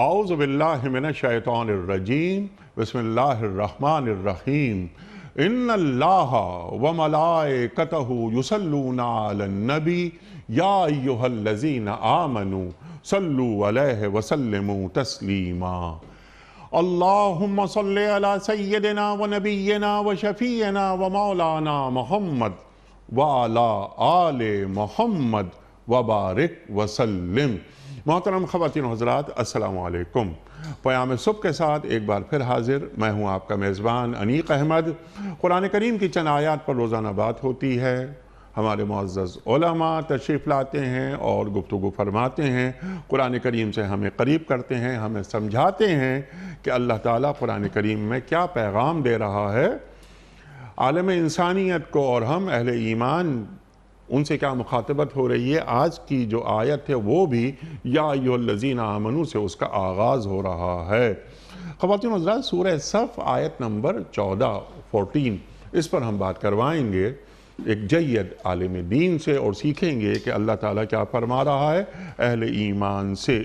اعوذ باللہ من الشیطان الرجیم بسم اللہ الرحمن الرحیم ان اللہ وملائکتہ یصلون علی النبی یا ایہا الذین آمنوا صلوا علیہ وسلموا تسلیما اللہم صلی علی سیدنا ونبینا وشفیعنا ومولانا محمد وعلی آل محمد وبارک وسلم۔ محترم خواتین و حضرات، السلام علیکم۔ پیام صبح کے ساتھ ایک بار پھر حاضر میں ہوں آپ کا میزبان انیق احمد۔ قرآن کریم کی چند آیات پر روزانہ بات ہوتی ہے، ہمارے معزز علماء تشریف لاتے ہیں اور گفتگو فرماتے ہیں، قرآن کریم سے ہمیں قریب کرتے ہیں، ہمیں سمجھاتے ہیں کہ اللہ تعالیٰ قرآن کریم میں کیا پیغام دے رہا ہے عالم انسانیت کو، اور ہم اہل ایمان ان سے کیا مخاطبت ہو رہی ہے۔ آج کی جو آیت ہے وہ بھی یا ایھا الذین آمنوا سے اس کا آغاز ہو رہا ہے۔ خواتین و حضرات، سورہ صف آیت نمبر 14 اس پر ہم بات کروائیں گے ایک جید عالم دین سے، اور سیکھیں گے کہ اللہ تعالیٰ کیا فرما رہا ہے اہل ایمان سے۔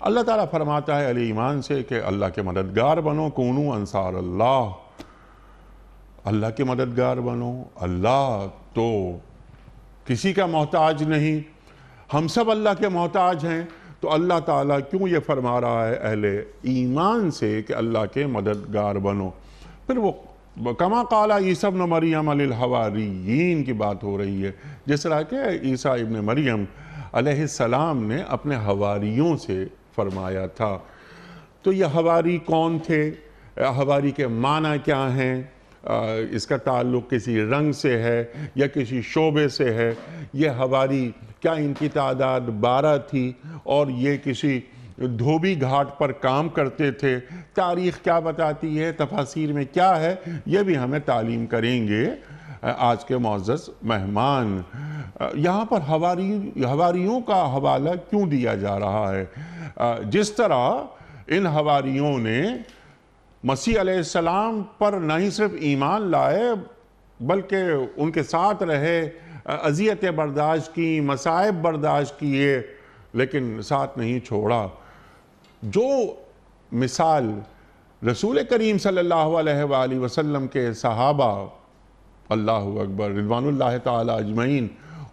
اللہ تعالیٰ فرماتا ہے اہل ایمان سے کہ اللہ کے مددگار بنو، کونوا انصار اللہ، اللہ کے مددگار بنو۔ اللہ تو کسی کا محتاج نہیں، ہم سب اللہ کے محتاج ہیں، تو اللہ تعالیٰ کیوں یہ فرما رہا ہے اہل ایمان سے کہ اللہ کے مددگار بنو؟ پھر وہ کما قال عیسیٰ ابن مریم للحواریین کی بات ہو رہی ہے، جس طرح کہ عیسیٰ ابن مریم علیہ السلام نے اپنے حواریوں سے فرمایا تھا۔ تو یہ حواری کون تھے؟ حواری کے معنی کیا ہیں؟ اس کا تعلق کسی رنگ سے ہے یا کسی شعبے سے ہے؟ یہ حواری کیا ان کی تعداد 12 تھی اور یہ کسی دھوبی گھاٹ پر کام کرتے تھے؟ تاریخ کیا بتاتی ہے؟ تفاسیر میں کیا ہے؟ یہ بھی ہمیں تعلیم کریں گے آج کے معزز مہمان۔ یہاں پر حواریوں کا حوالہ کیوں دیا جا رہا ہے؟ جس طرح ان حواریوں نے مسیح علیہ السلام پر نہ ہی صرف ایمان لائے بلکہ ان کے ساتھ رہے، اذیتیں برداشت کی، مصائب برداشت کیے، لیکن ساتھ نہیں چھوڑا۔ جو مثال رسول کریم صلی اللہ علیہ وآلہ وسلم کے صحابہ، اللہ اکبر، رضوان اللہ تعالی اجمعین،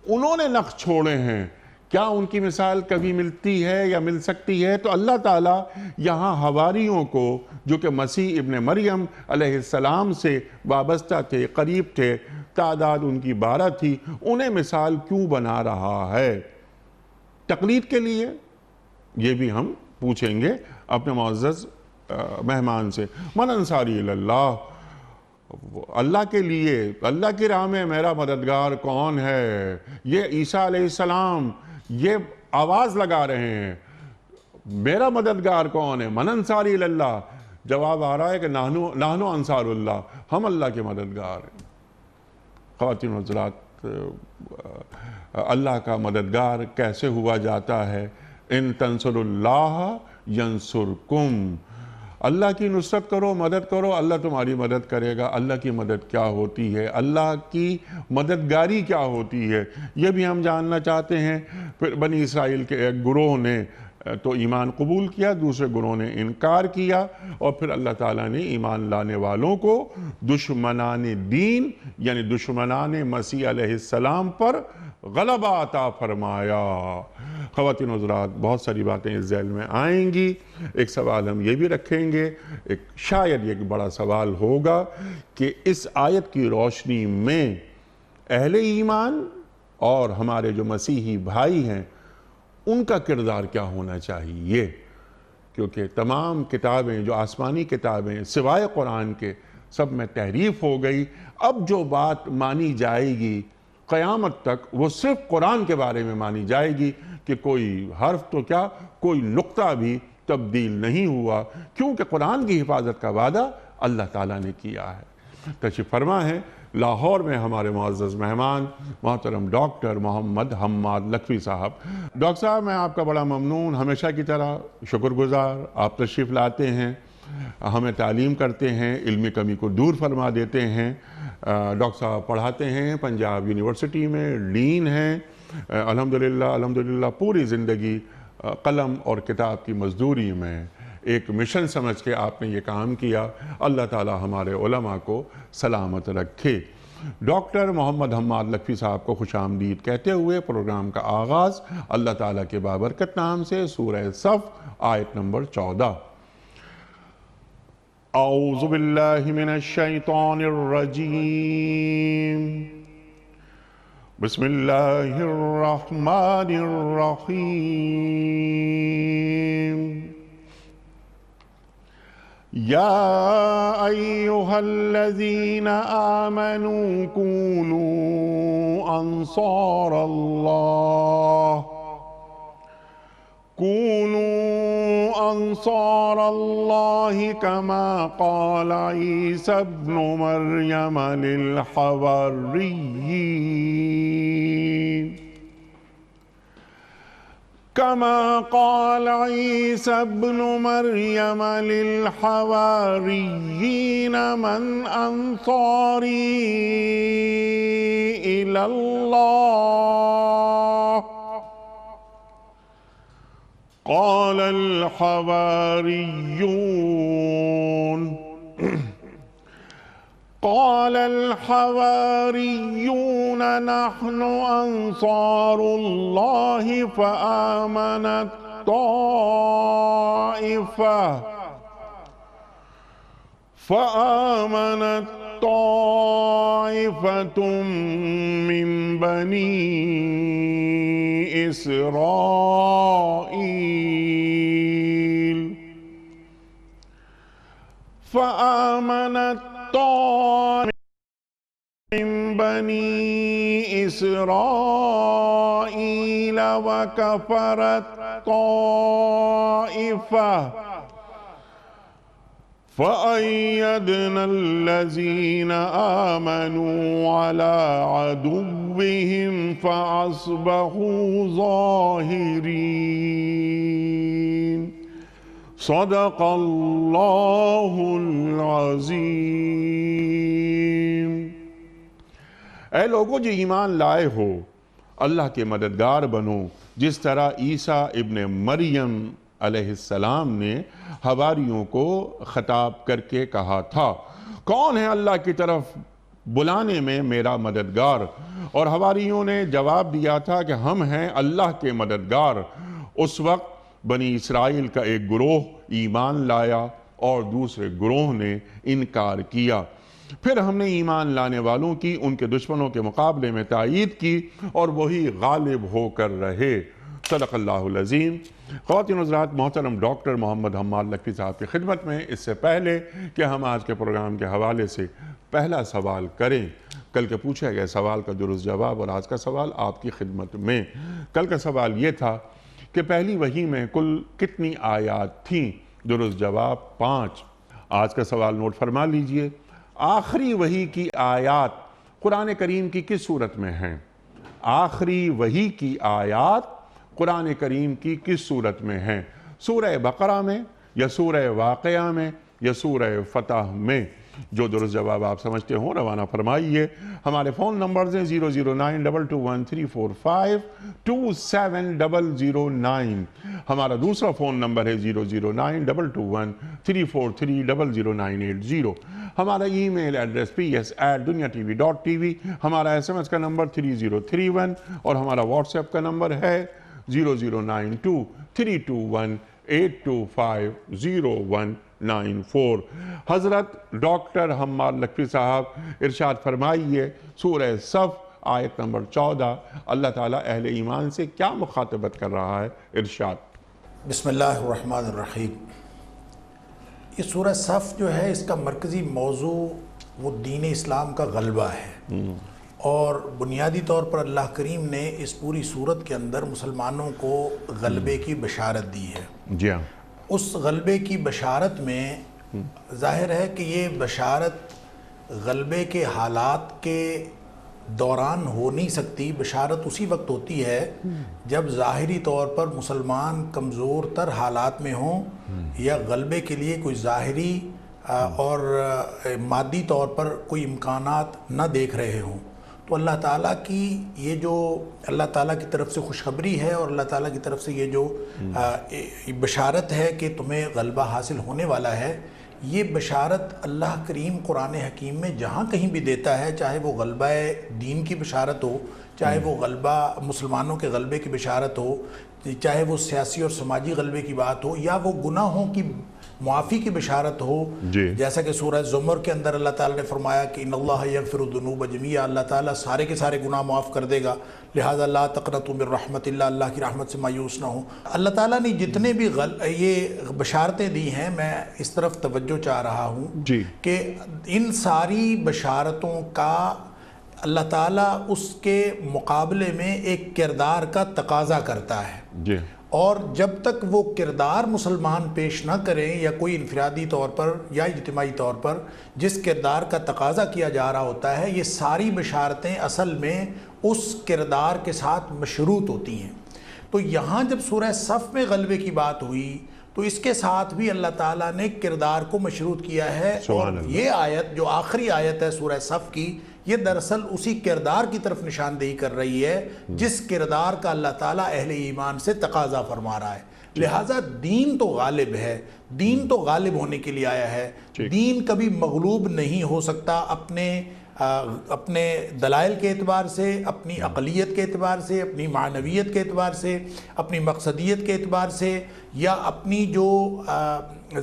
انہوں نے نقش چھوڑے ہیں، کیا ان کی مثال کبھی ملتی ہے یا مل سکتی ہے؟ تو اللہ تعالیٰ یہاں حواریوں کو، جو کہ مسیح ابن مریم علیہ السلام سے وابستہ تھے، قریب تھے، تعداد ان کی 12 تھی، انہیں مثال کیوں بنا رہا ہے؟ تقلید کے لیے؟ یہ بھی ہم پوچھیں گے اپنے معزز مہمان سے۔ من انصاری اللہ، اللہ کے لیے، اللہ کی راہ میں میرا مددگار کون ہے؟ یہ عیسیٰ علیہ السلام یہ آواز لگا رہے ہیں، میرا مددگار کون ہے؟ من انصاری اللہ، جواب آ رہا ہے کہ نحن انصار اللہ، ہم اللہ کے مددگار ہیں۔ خواتین و حضرات، اللہ کا مددگار کیسے ہوا جاتا ہے؟ ان تنصر اللہ ینصرکم، اللہ کی نصرت کرو، مدد کرو، اللہ تمہاری مدد کرے گا۔ اللہ کی مدد کیا ہوتی ہے؟ اللہ کی مددگاری کیا ہوتی ہے؟ یہ بھی ہم جاننا چاہتے ہیں۔ پھر بنی اسرائیل کے ایک گروہ نے تو ایمان قبول کیا، دوسرے گروہ نے انکار کیا، اور پھر اللہ تعالیٰ نے ایمان لانے والوں کو دشمنان دین یعنی دشمنان مسیح علیہ السلام پر غلبہ عطا فرمایا۔ خواتین و حضرات، بہت ساری باتیں اس ذیل میں آئیں گی۔ ایک سوال ہم یہ بھی رکھیں گے، شاید یہ بڑا سوال ہوگا کہ اس آیت کی روشنی میں اہل ایمان اور ہمارے جو مسیحی بھائی ہیں ان کا کردار کیا ہونا چاہیے؟ کیونکہ تمام کتابیں، جو آسمانی کتابیں سوائے قرآن کے، سب میں تحریف ہو گئی۔ اب جو بات مانی جائے گی قیامت تک وہ صرف قرآن کے بارے میں مانی جائے گی، کہ کوئی حرف تو کیا، کوئی نقطہ بھی تبدیل نہیں ہوا، کیونکہ قرآن کی حفاظت کا وعدہ اللہ تعالیٰ نے کیا ہے۔ تشریف فرما ہے لاہور میں ہمارے معزز مہمان محترم ڈاکٹر محمد حماد لکھوی صاحب۔ ڈاکٹر صاحب، میں آپ کا بڑا ممنون، ہمیشہ کی طرح شکر گزار، آپ تشریف لاتے ہیں، ہمیں تعلیم کرتے ہیں، علمی کمی کو دور فرما دیتے ہیں۔ ڈاکٹر صاحب پڑھاتے ہیں پنجاب یونیورسٹی میں، ڈین ہیں، الحمدللہ پوری زندگی قلم اور کتاب کی مزدوری میں ایک مشن سمجھ کے آپ نے یہ کام کیا. اللہ تعالی ہمارے علماء کو سلامت رکھے. ڈاکٹر محمد حماد لکھوی صاحب کو خوش آمدید کہتے ہوئے پروگرام کا آغاز اللہ تعالیٰ کے بابرکت نام سے سورہ صف آیت نمبر 14. اعوذ باللہ من الشیطان الرجیم. بسم اللہ الرحمن الرحیم. یا ایہا الذین آمنوا کونوا انصار اللہ کما قال عیسی ابن مریم للحواریین كما قال عيسى ابن مريم للحواريين من أنصاري إلى الله قال الحواريون نحن أنصار الله فآمنت طائفة من بني إسرائيل من بني إسرائيل وكفرت طائفة فأيدنا الذين آمنوا على عدوهم فأصبحوا ظاهرين. صدق اللہ العظیم. اے لوگو جو ایمان لائے ہو اللہ کے مددگار بنو جس طرح عیسیٰ ابن مریم علیہ السلام نے حواریوں کو خطاب کر کے کہا تھا کون ہے اللہ کی طرف بلانے میں میرا مددگار، اور حواریوں نے جواب دیا تھا کہ ہم ہیں اللہ کے مددگار. اس وقت بنی اسرائیل کا ایک گروہ ایمان لایا اور دوسرے گروہ نے انکار کیا. پھر ہم نے ایمان لانے والوں کی ان کے دشمنوں کے مقابلے میں تائید کی اور وہی غالب ہو کر رہے. صدق اللہ العظیم. خواتین و حضرات، محترم ڈاکٹر محمد حماد لکھوی صاحب کی خدمت میں اس سے پہلے کہ ہم آج کے پروگرام کے حوالے سے پہلا سوال کریں، کل کے پوچھے گئے سوال کا درست جواب اور آج کا سوال آپ کی خدمت میں. کل کا سوال یہ تھا کہ پہلی وحی میں کل کتنی آیات تھیں؟ درست جواب 5. آج کا سوال نوٹ فرما لیجئے. آخری وحی کی آیات قرآن کریم کی کس صورت میں ہیں؟ آخری وحی کی آیات قرآن کریم کی کس صورت میں ہیں؟ سورہ بقرہ میں یا سورہ واقعہ میں یا سورہ فتح میں؟ جو درست جواب آپ سمجھتے ہوں روانہ فرمائیے. ہمارے فون نمبرز ہیں 0092213452709. ہمارا دوسرا فون نمبر ہے 009221343009080. ہمارا ای میل ایڈریس ps@duniatv.tv. ہمارا SMS کا نمبر 3031 اور ہمارا واٹس ایپ کا نمبر ہے 009232825019 حضرت ڈاکٹر حماد لکھوی صاحب ارشاد فرمائیے سورہ صف آیت نمبر 14 اللہ تعالیٰ اہل ایمان سے کیا مخاطبت کر رہا ہے؟ ارشاد. بسم اللہ الرحمن الرحیم. یہ سورہ صف جو ہے اس کا مرکزی موضوع وہ دین اسلام کا غلبہ ہے، اور بنیادی طور پر اللہ کریم نے اس پوری صورت کے اندر مسلمانوں کو غلبے کی بشارت دی ہے. جی ہاں. اس غلبے کی بشارت میں ظاہر ہے کہ یہ بشارت غلبے کے حالات کے دوران ہو نہیں سکتی. بشارت اسی وقت ہوتی ہے جب ظاہری طور پر مسلمان کمزور تر حالات میں ہوں یا غلبے کے لیے کوئی ظاہری اور مادی طور پر کوئی امکانات نہ دیکھ رہے ہوں. تو اللہ تعالیٰ کی یہ جو اللہ تعالیٰ کی طرف سے خوشخبری ہے اور اللہ تعالیٰ کی طرف سے یہ جو بشارت ہے کہ تمہیں غلبہ حاصل ہونے والا ہے، یہ بشارت اللہ کریم قرآن حکیم میں جہاں کہیں بھی دیتا ہے، چاہے وہ غلبہ دین کی بشارت ہو، چاہے وہ غلبہ مسلمانوں کے غلبے کی بشارت ہو، چاہے وہ سیاسی اور سماجی غلبے کی بات ہو، یا وہ گناہوں کی معافی کی بشارت ہو، جیسا کہ سورہ زمر کے اندر اللہ تعالیٰ نے فرمایا کہ ان اللہ یغفر الذنوب جمیعا، اللہ تعالیٰ سارے کے سارے گناہ معاف کر دے گا، لہذا لا تقنطوا من رحمت اللہ، اللہ کی رحمت سے مایوس نہ ہو۔ اللہ تعالیٰ نے جتنے بھی یہ بشارتیں دی ہیں، میں اس طرف توجہ چاہ رہا ہوں کہ ان ساری بشارتوں کا اللہ تعالیٰ اس کے مقابلے میں ایک کردار کا تقاضا کرتا ہے، اور جب تک وہ کردار مسلمان پیش نہ کریں یا کوئی انفرادی طور پر یا اجتماعی طور پر جس کردار کا تقاضا کیا جا رہا ہوتا ہے، یہ ساری بشارتیں اصل میں اس کردار کے ساتھ مشروط ہوتی ہیں۔ تو یہاں جب سورہ صف میں غلبے کی بات ہوئی تو اس کے ساتھ بھی اللہ تعالیٰ نے کردار کو مشروط کیا ہے، اور یہ آیت جو آخری آیت ہے سورہ صف کی، یہ دراصل اسی کردار کی طرف نشاندہی کر رہی ہے جس کردار کا اللہ تعالیٰ اہل ایمان سے تقاضا فرما رہا ہے۔ لہٰذا دین تو غالب ہے، دین تو غالب ہونے کے لیے آیا ہے، دین کبھی مغلوب نہیں ہو سکتا اپنے دلائل کے اعتبار سے، اپنی عقلیت کے اعتبار سے، اپنی معنویت کے اعتبار سے، اپنی مقصدیت کے اعتبار سے، یا اپنی جو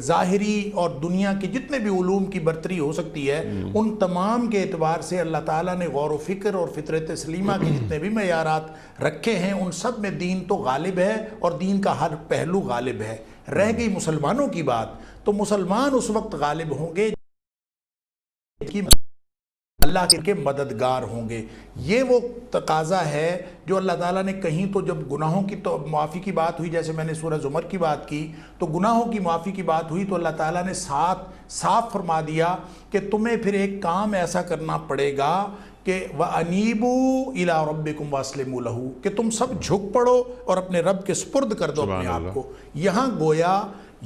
ظاہری اور دنیا کے جتنے بھی علوم کی برتری ہو سکتی ہے، ان تمام کے اعتبار سے اللہ تعالیٰ نے غور و فکر اور فطرت سلیمہ کے جتنے بھی معیارات رکھے ہیں، ان سب میں دین تو غالب ہے اور دین کا ہر پہلو غالب ہے۔ رہ گئی مسلمانوں کی بات، تو مسلمان اس وقت غالب ہوں گے کہ اللہ کے مددگار ہوں گے۔ یہ وہ تقاضا ہے جو اللہ تعالیٰ نے کہیں تو جب گناہوں کی معافی کی بات ہوئی، جیسے میں نے سورہ زمر کی بات کی، تو گناہوں کی معافی کی بات ہوئی تو اللہ تعالیٰ نے صاف فرما دیا کہ تمہیں پھر ایک کام ایسا کرنا پڑے گا کہ وَأَنِيبُوا إِلَىٰ رَبِّكُمْ وَأَسْلِمُوا لَهُ، کہ تم سب جھک پڑو اور اپنے رب کے سپرد کر دو اپنے آپ کو۔ یہاں گویا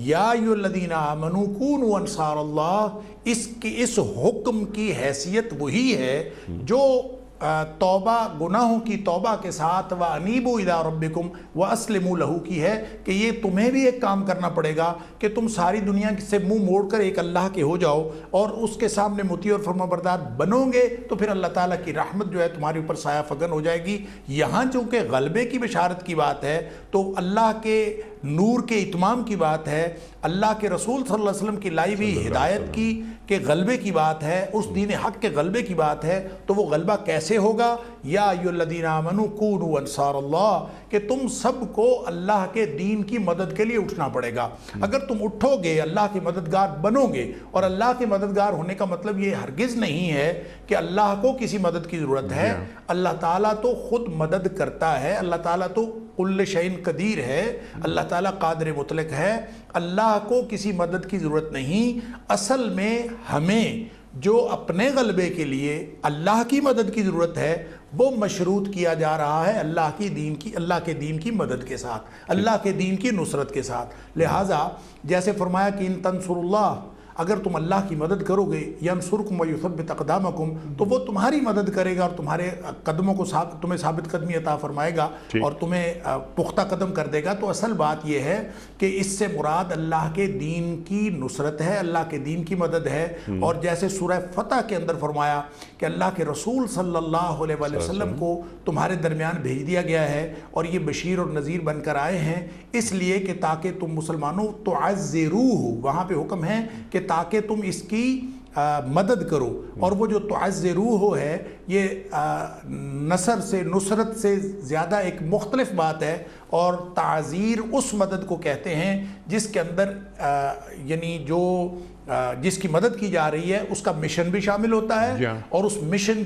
یا ایھا الذین آمنوا کونوا انصار اللہ، اس حکم کی حیثیت وہی ہے جو توبہ، گناہوں کی توبہ کے ساتھ وَأَنِيبُوا إِلَىٰ رَبِّكُمْ وَأَسْلِمُوا لَهُ کی ہے، کہ یہ تمہیں بھی ایک کام کرنا پڑے گا کہ تم ساری دنیا سے منہ موڑ کر ایک اللہ کے ہو جاؤ اور اس کے سامنے مطیع اور فرما بردار بنو گے، تو پھر اللہ تعالیٰ کی رحمت جو ہے تمہارے اوپر سایہ فگن ہو جائے گی۔ یہاں چونکہ غلبے کی بشارت کی بات ہے تو اللہ کے نور کے اتمام کی بات ہے، اللہ کے رسول صلی اللہ علیہ وسلم کی لائی ہوئی ہدایت کی کہ غلبے کی بات ہے، اس دین حق کے غلبے کی بات ہے، تو وہ غلبہ کیسے ہوگا؟ یا ایھا الذین آمنوا کونوا انصار اللہ، کہ تم سب کو اللہ کے دین کی مدد کے لیے اٹھنا پڑے گا۔ اگر تم اٹھو گے، اللہ کے مددگار بنو گے، اور اللہ کے مددگار ہونے کا مطلب یہ ہرگز نہیں ہے کہ اللہ کو کسی مدد کی ضرورت ہے، اللہ تعالیٰ تو خود مدد کرتا ہے، اللہ تعالیٰ تو کل شیء قدیر ہے، اللہ تعالیٰ قادر مطلق ہے، اللہ کو کسی مدد کی ضرورت نہیں۔ اصل میں ہمیں جو اپنے غلبے کے لیے اللہ کی مدد کی ضرورت ہے وہ مشروط کیا جا رہا ہے اللہ کے دین کی مدد کے ساتھ، اللہ کے دین کی نصرت کے ساتھ۔ لہٰذا جیسے فرمایا کہ ان تنصروا اللہ، اگر تم اللہ کی مدد کرو گے، ینصرکم ویثبت اقدامکم، تو وہ تمہاری مدد کرے گا اور تمہارے قدموں کو تمہیں ثابت قدمی عطا فرمائے گا اور تمہیں پختہ قدم کر دے گا۔ تو اصل بات یہ ہے کہ اس سے مراد اللہ کے دین کی نصرت ہے، اللہ کے دین کی مدد ہے، اور جیسے سورہ فتح کے اندر فرمایا کہ اللہ کے رسول صلی اللہ علیہ وآلہ وسلم کو تمہارے درمیان بھیج دیا گیا ہے اور یہ بشیر اور نذیر بن کر آئے ہیں، اس لیے کہ تاکہ تم مسلمانوں تعزروہ، وہاں پہ حکم ہے کہ تاکہ تم اس کی مدد کرو، اور وہ جو تعزروہ ہے یہ نصرت سے زیادہ ایک مختلف بات ہے، اور تعزیر اس مدد کو کہتے ہیں جس کے اندر یعنی جس کی مدد کی جا رہی ہے اس کا مشن بھی شامل ہوتا ہے، اور اس مشن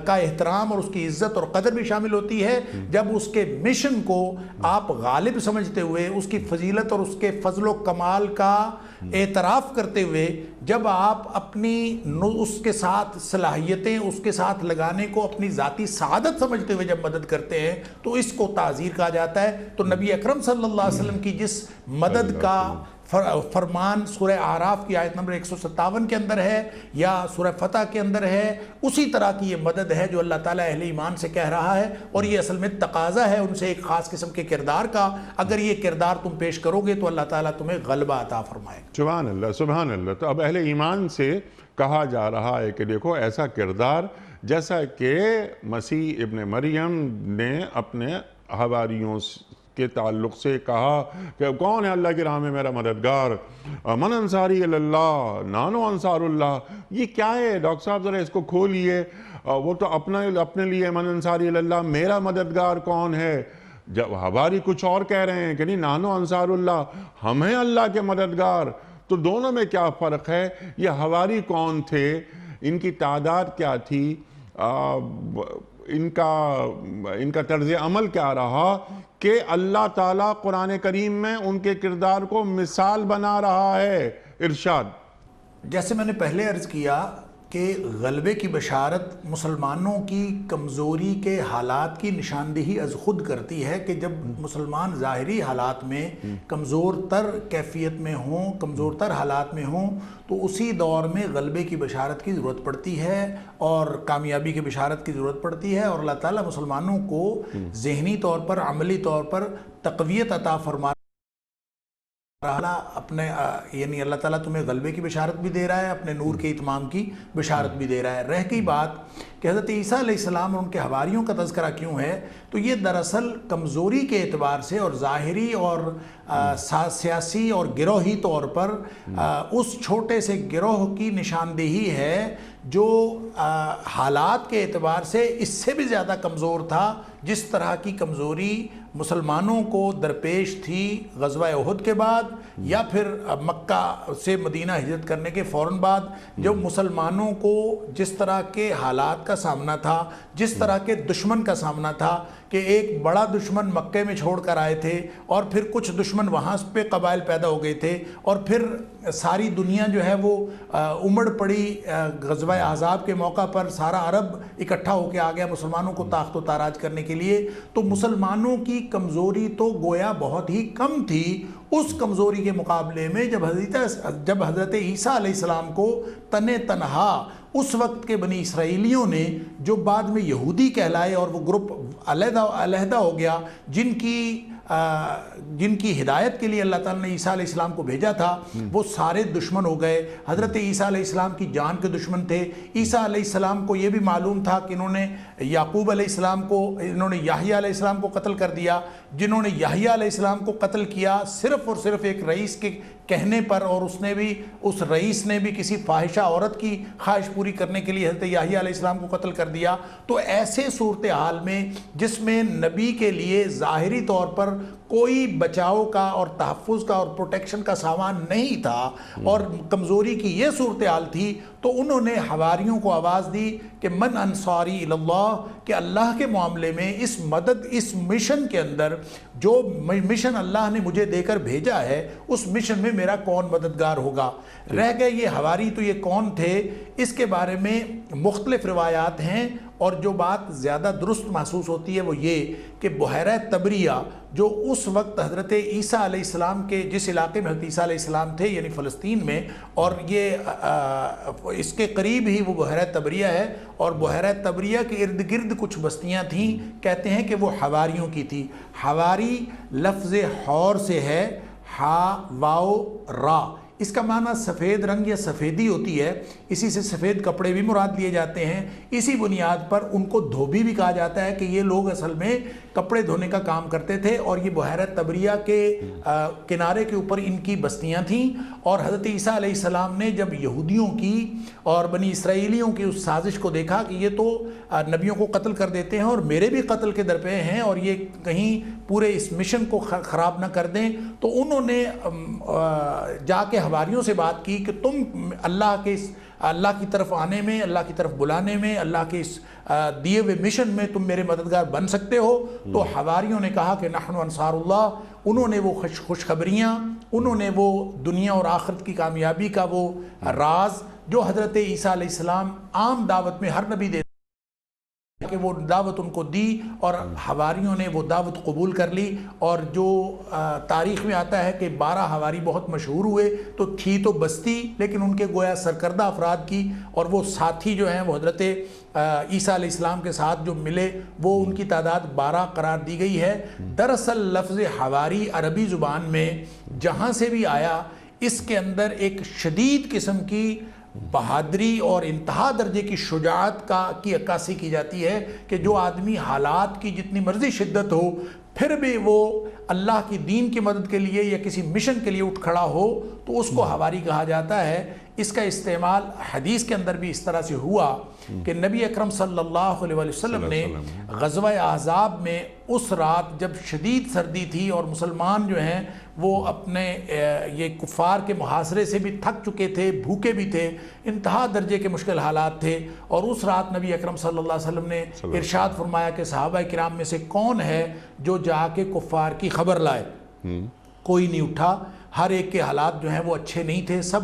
کا احترام اور اس کی عزت اور قدر بھی شامل ہوتی ہے جب اس کے مشن کو آپ غالب سمجھتے ہوئے، اس کی فضیلت اور اس کے فضل و کمال کا اعتراف کرتے ہوئے، جب آپ اپنی اس کے ساتھ صلاحیتیں اس کے ساتھ لگانے کو اپنی ذاتی سعادت سمجھتے ہوئے جب مدد کرتے ہیں تو اس کو تعزیر کہا جاتا ہے۔ تو نبی اکرم صلی اللہ علیہ وسلم کی جس مدد کا فرمان سورہ اعراف کی آیت نمبر 157 کے اندر ہے یا سورہ فتح کے اندر ہے، اسی طرح کی یہ مدد ہے جو اللہ تعالیٰ اہل ایمان سے کہہ رہا ہے، اور یہ اصل میں تقاضا ہے ان سے ایک خاص قسم کے کردار کا۔ اگر یہ کردار تم پیش کرو گے تو اللہ تعالیٰ تمہیں غلبہ عطا فرمائے گا۔ سبحان اللہ، سبحان اللہ۔ تو اب اہل ایمان سے کہا جا رہا ہے کہ دیکھو ایسا کردار جیسا کہ مسیح ابن مریم نے اپنے حواریوں کے تعلق سے کہا کہ کون ہے اللہ کی راہ میں میرا مددگار، من انصاری اللہ، نانو انصار اللہ۔ یہ کیا ہے ڈاکٹر صاحب، ذرا اس کو کھولیے۔ وہ تو اپنے لیے من انصاری اللہ، میرا مددگار کون ہے؟ جب حواری کچھ اور کہہ رہے ہیں کہ نہیں، نانو انصار اللہ، ہم ہیں اللہ کے مددگار۔ تو دونوں میں کیا فرق ہے؟ یہ حواری کون تھے؟ ان کی تعداد کیا تھی؟ ان کا طرز عمل کیا رہا کہ اللہ تعالیٰ قرآن کریم میں ان کے کردار کو مثال بنا رہا ہے؟ ارشاد۔ جیسے میں نے پہلے عرض کیا کہ غلبے کی بشارت مسلمانوں کی کمزوری کے حالات کی نشاندہی از خود کرتی ہے کہ جب مسلمان ظاہری حالات میں کمزور تر کیفیت میں ہوں، کمزور تر حالات میں ہوں، تو اسی دور میں غلبے کی بشارت کی ضرورت پڑتی ہے اور کامیابی کی بشارت کی ضرورت پڑتی ہے، اور اللہ تعالیٰ مسلمانوں کو ذہنی طور پر، عملی طور پر تقویت عطا فرما اپنے یعنی اللہ تعالیٰ تمہیں غلبے کی بشارت بھی دے رہا ہے، اپنے نور کے اتمام کی بشارت بھی دے رہا ہے۔ رہ گئی بات کہ حضرت عیسیٰ علیہ السلام اور ان کے حواریوں کا تذکرہ کیوں ہے، تو یہ دراصل کمزوری کے اعتبار سے اور ظاہری اور سیاسی اور گروہی طور پر اس چھوٹے سے گروہ کی نشاندہی ہے جو حالات کے اعتبار سے اس سے بھی زیادہ کمزور تھا، جس طرح کی کمزوری مسلمانوں کو درپیش تھی غزوہ احد کے بعد یا پھر مکہ سے مدینہ ہجرت کرنے کے فوراً بعد، جو مسلمانوں کو جس طرح کے حالات کا سامنا تھا، جس طرح کے دشمن کا سامنا تھا کہ ایک بڑا دشمن مکے میں چھوڑ کر آئے تھے اور پھر کچھ دشمن وہاں پہ قبائل پیدا ہو گئے تھے، اور پھر ساری دنیا جو ہے وہ امڑ پڑی غزوہ احزاب کے موقع پر، سارا عرب اکٹھا ہو کے آ گیا مسلمانوں کو تاخت و تاراج کرنے کے لیے۔ تو مسلمانوں کی کمزوری تو گویا بہت ہی کم تھی، اس کمزوری کے مقابلے میں جب حضرت عیسیٰ علیہ السلام کو تنہا اس وقت کے بنی اسرائیلیوں نے، جو بعد میں یہودی کہلائے اور وہ گروپ علیحدہ ہو گیا، جن کی ہدایت کے لیے اللہ تعالیٰ نے عیسیٰ علیہ السلام کو بھیجا تھا، وہ سارے دشمن ہو گئے۔ حضرت عیسیٰ علیہ السلام کی جان کے دشمن تھے۔ عیسیٰ علیہ السلام کو یہ بھی معلوم تھا کہ انہوں نے یعقوب علیہ السلام کو، انہوں نے یحییٰ علیہ السلام کو قتل کر دیا۔ جنہوں نے یحییٰ علیہ السلام کو قتل کیا صرف اور صرف ایک رئیس کے کہنے پر، اور اس رئیس نے بھی کسی فاحشہ عورت کی خواہش پوری کرنے کے لیے حضرت یحییٰ علیہ السلام کو قتل کر دیا۔ تو ایسے صورتحال میں جس میں نبی کے لیے ظاہری طور پر کوئی بچاؤ کا اور تحفظ کا اور پروٹیکشن کا سامان نہیں تھا اور کمزوری کی یہ صورتحال تھی، تو انہوں نے حواریوں کو آواز دی کہ من انصاری اللہ، کہ اللہ کے معاملے میں اس مشن کے اندر، جو مشن اللہ نے مجھے دے کر بھیجا ہے، اس مشن میں میرا کون مددگار ہوگا۔ رہ گئے یہ حواری، تو یہ کون تھے، اس کے بارے میں مختلف روایات ہیں، اور جو بات زیادہ درست محسوس ہوتی ہے وہ یہ کہ بحیرہ طبریہ، جو اس وقت حضرت عیسیٰ علیہ السلام کے جس علاقے میں حضرت عیسیٰ علیہ السلام تھے یعنی فلسطین میں، اور یہ اس کے قریب ہی وہ بحیرہ طبریہ ہے، اور بحیرہ طبریہ کے ارد گرد کچھ بستیاں تھیں، کہتے ہیں کہ وہ حواریوں کی تھی۔ حواری لفظ حور سے ہے، ہا واو را، اس کا معنی سفید رنگ یا سفیدی ہوتی ہے، اسی سے سفید کپڑے بھی مراد لیے جاتے ہیں۔ اسی بنیاد پر ان کو دھوبی بھی کہا جاتا ہے کہ یہ لوگ اصل میں کپڑے دھونے کا کام کرتے تھے، اور یہ بحیرہ طبریہ کے کنارے کے اوپر ان کی بستیاں تھیں۔ اور حضرت عیسیٰ علیہ السلام نے جب یہودیوں کی اور بنی اسرائیلیوں کی اس سازش کو دیکھا کہ یہ تو نبیوں کو قتل کر دیتے ہیں اور میرے بھی قتل کے درپے ہیں، اور یہ کہیں پورے اس مشن کو خراب نہ کر دیں، تو انہوں نے جا کے حواریوں سے بات کی کہ تم اللہ کی طرف آنے میں، اللہ کی طرف بلانے میں، اللہ کے اس دیے ہوئے مشن میں تم میرے مددگار بن سکتے ہو۔ تو حواریوں نے کہا کہ نحن انصار اللہ۔ انہوں نے وہ خوشخبریاں، انہوں نے وہ دنیا اور آخرت کی کامیابی کا وہ راز جو حضرت عیسیٰ علیہ السلام عام دعوت میں ہر نبی دیتے کہ وہ دعوت ان کو دی اور حواریوں نے وہ دعوت قبول کر لی، اور جو تاریخ میں آتا ہے کہ 12 حواری بہت مشہور ہوئے، تو تھی تو بستی لیکن ان کے گویا سرکردہ افراد کی، اور وہ ساتھی جو ہیں وہ حضرت عیسیٰ علیہ السلام کے ساتھ جو ملے وہ ان کی تعداد 12 قرار دی گئی ہے۔ دراصل لفظ حواری عربی زبان میں جہاں سے بھی آیا، اس کے اندر ایک شدید قسم کی بہادری اور انتہا درجے کی شجاعت کی عکاسی کی جاتی ہے کہ جو آدمی حالات کی جتنی مرضی شدت ہو پھر بھی وہ اللہ کی دین کی مدد کے لیے یا کسی مشن کے لیے اٹھ کھڑا ہو تو اس کو حواری کہا جاتا ہے۔ اس کا استعمال حدیث کے اندر بھی اس طرح سے ہوا کہ نبی اکرم صلی اللہ علیہ وسلم نے غزوہ احزاب میں اس رات جب شدید سردی تھی اور مسلمان جو ہیں وہ اپنے یہ کفار کے محاصرے سے بھی تھک چکے تھے، بھوکے بھی تھے، انتہا درجے کے مشکل حالات تھے، اور اس رات نبی اکرم صلی اللہ علیہ وسلم نے ارشاد فرمایا کہ صحابہ کرام میں سے کون ہے جو جا کے کفار کی خبر لائے؟ کوئی نہیں اٹھا، ہر ایک کے حالات جو ہیں وہ اچھے نہیں تھے، سب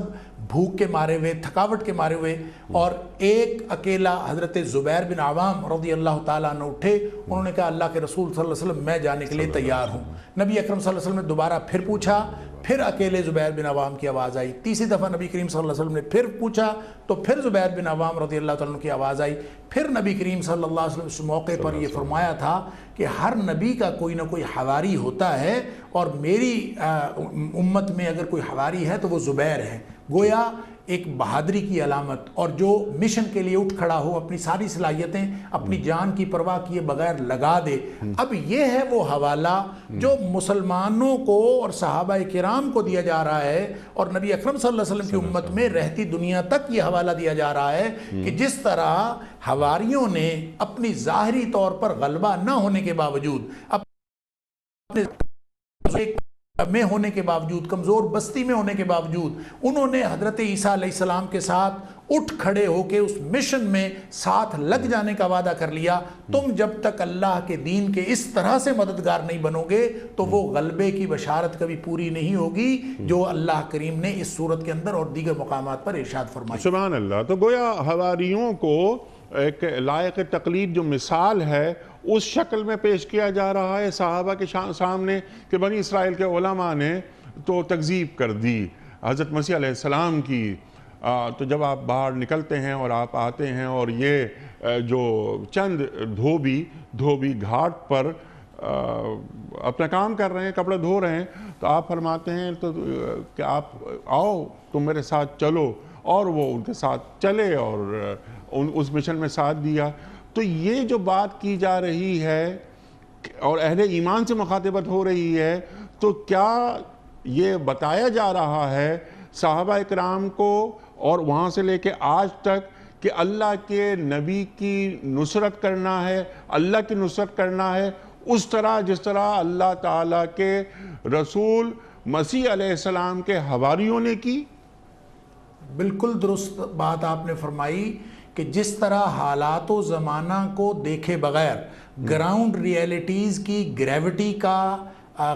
بھوک کے مارے ہوئے، تھکاوٹ کے مارے ہوئے، اور ایک اکیلا حضرت زبیر بن عوام رضی اللہ تعالیٰ عنہ اٹھے، انہوں نے کہا اللہ کے رسول صلی اللہ علیہ وسلم میں جانے کے لیے تیار ہوں۔ نبی اکرم صلی اللہ علیہ وسلم نے دوبارہ پھر پوچھا، پھر اکیلے زبیر بن عوام کی آواز آئی، تیسری دفعہ نبی کریم صلی اللہ علیہ وسلم نے پھر پوچھا تو پھر زبیر بن عوام رضی اللہ تعالیٰ عنہ کی آواز آئی، پھر نبی کریم صلی اللہ علیہ وسلم اس موقع پر یہ فرمایا تھا کہ ہر نبی کا کوئی نہ کوئی حواری ہوتا ہے، اور میری امت میں اگر کوئی حواری ہے تو وہ زبیر ہے۔ گویا ایک بہادری کی علامت، اور جو مشن کے لیے اٹھ کھڑا ہو، اپنی ساری صلاحیتیں اپنی جان کی پرواہ کیے بغیر لگا دے۔ اب یہ ہے وہ حوالہ جو مسلمانوں کو اور صحابہ کرام کو دیا جا رہا ہے، اور نبی اکرم صلی اللہ علیہ وسلم کی امت میں رہتی دنیا تک یہ حوالہ دیا جا رہا ہے کہ جس طرح حواریوں نے اپنی ظاہری طور پر غلبہ نہ ہونے کے باوجود، اپنے میں ہونے کے باوجود، کمزور بستی میں ہونے کے باوجود، انہوں نے حضرت عیسیٰ علیہ السلام کے ساتھ اٹھ کھڑے ہو کے اس مشن میں ساتھ لگ جانے کا وعدہ کر لیا۔ تم جب تک اللہ کے دین کے اس طرح سے مددگار نہیں بنو گے تو وہ غلبے کی بشارت کبھی پوری نہیں ہوگی جو اللہ کریم نے اس صورت کے اندر اور دیگر مقامات پر ارشاد فرمائی۔ سبحان اللہ۔ تو گویا حواریوں کو ایک لائق تقلید جو مثال ہے اس شکل میں پیش کیا جا رہا ہے صحابہ کے سامنے کہ بنی اسرائیل کے علماء نے تو تکذیب کر دی حضرت مسیح علیہ السلام کی۔ تو جب آپ باہر نکلتے ہیں اور آپ آتے ہیں اور یہ جو چند دھوبی گھاٹ پر اپنا کام کر رہے ہیں، کپڑے دھو رہے ہیں، تو آپ فرماتے ہیں تو کہ آپ آؤ تم میرے ساتھ چلو، اور وہ ان کے ساتھ چلے اور اس مشن میں ساتھ دیا۔ تو یہ جو بات کی جا رہی ہے اور اہل ایمان سے مخاطبت ہو رہی ہے، تو کیا یہ بتایا جا رہا ہے صحابہ اکرام کو اور وہاں سے لے کے آج تک کہ اللہ کے نبی کی نصرت کرنا ہے، اللہ کی نصرت کرنا ہے اس طرح جس طرح اللہ تعالیٰ کے رسول مسیح علیہ السلام کے حواریوں نے کی؟ بالکل درست بات آپ نے فرمائی کہ جس طرح حالات و زمانہ کو دیکھے بغیر، گراؤنڈ ریئلٹیز کی گریوٹی کا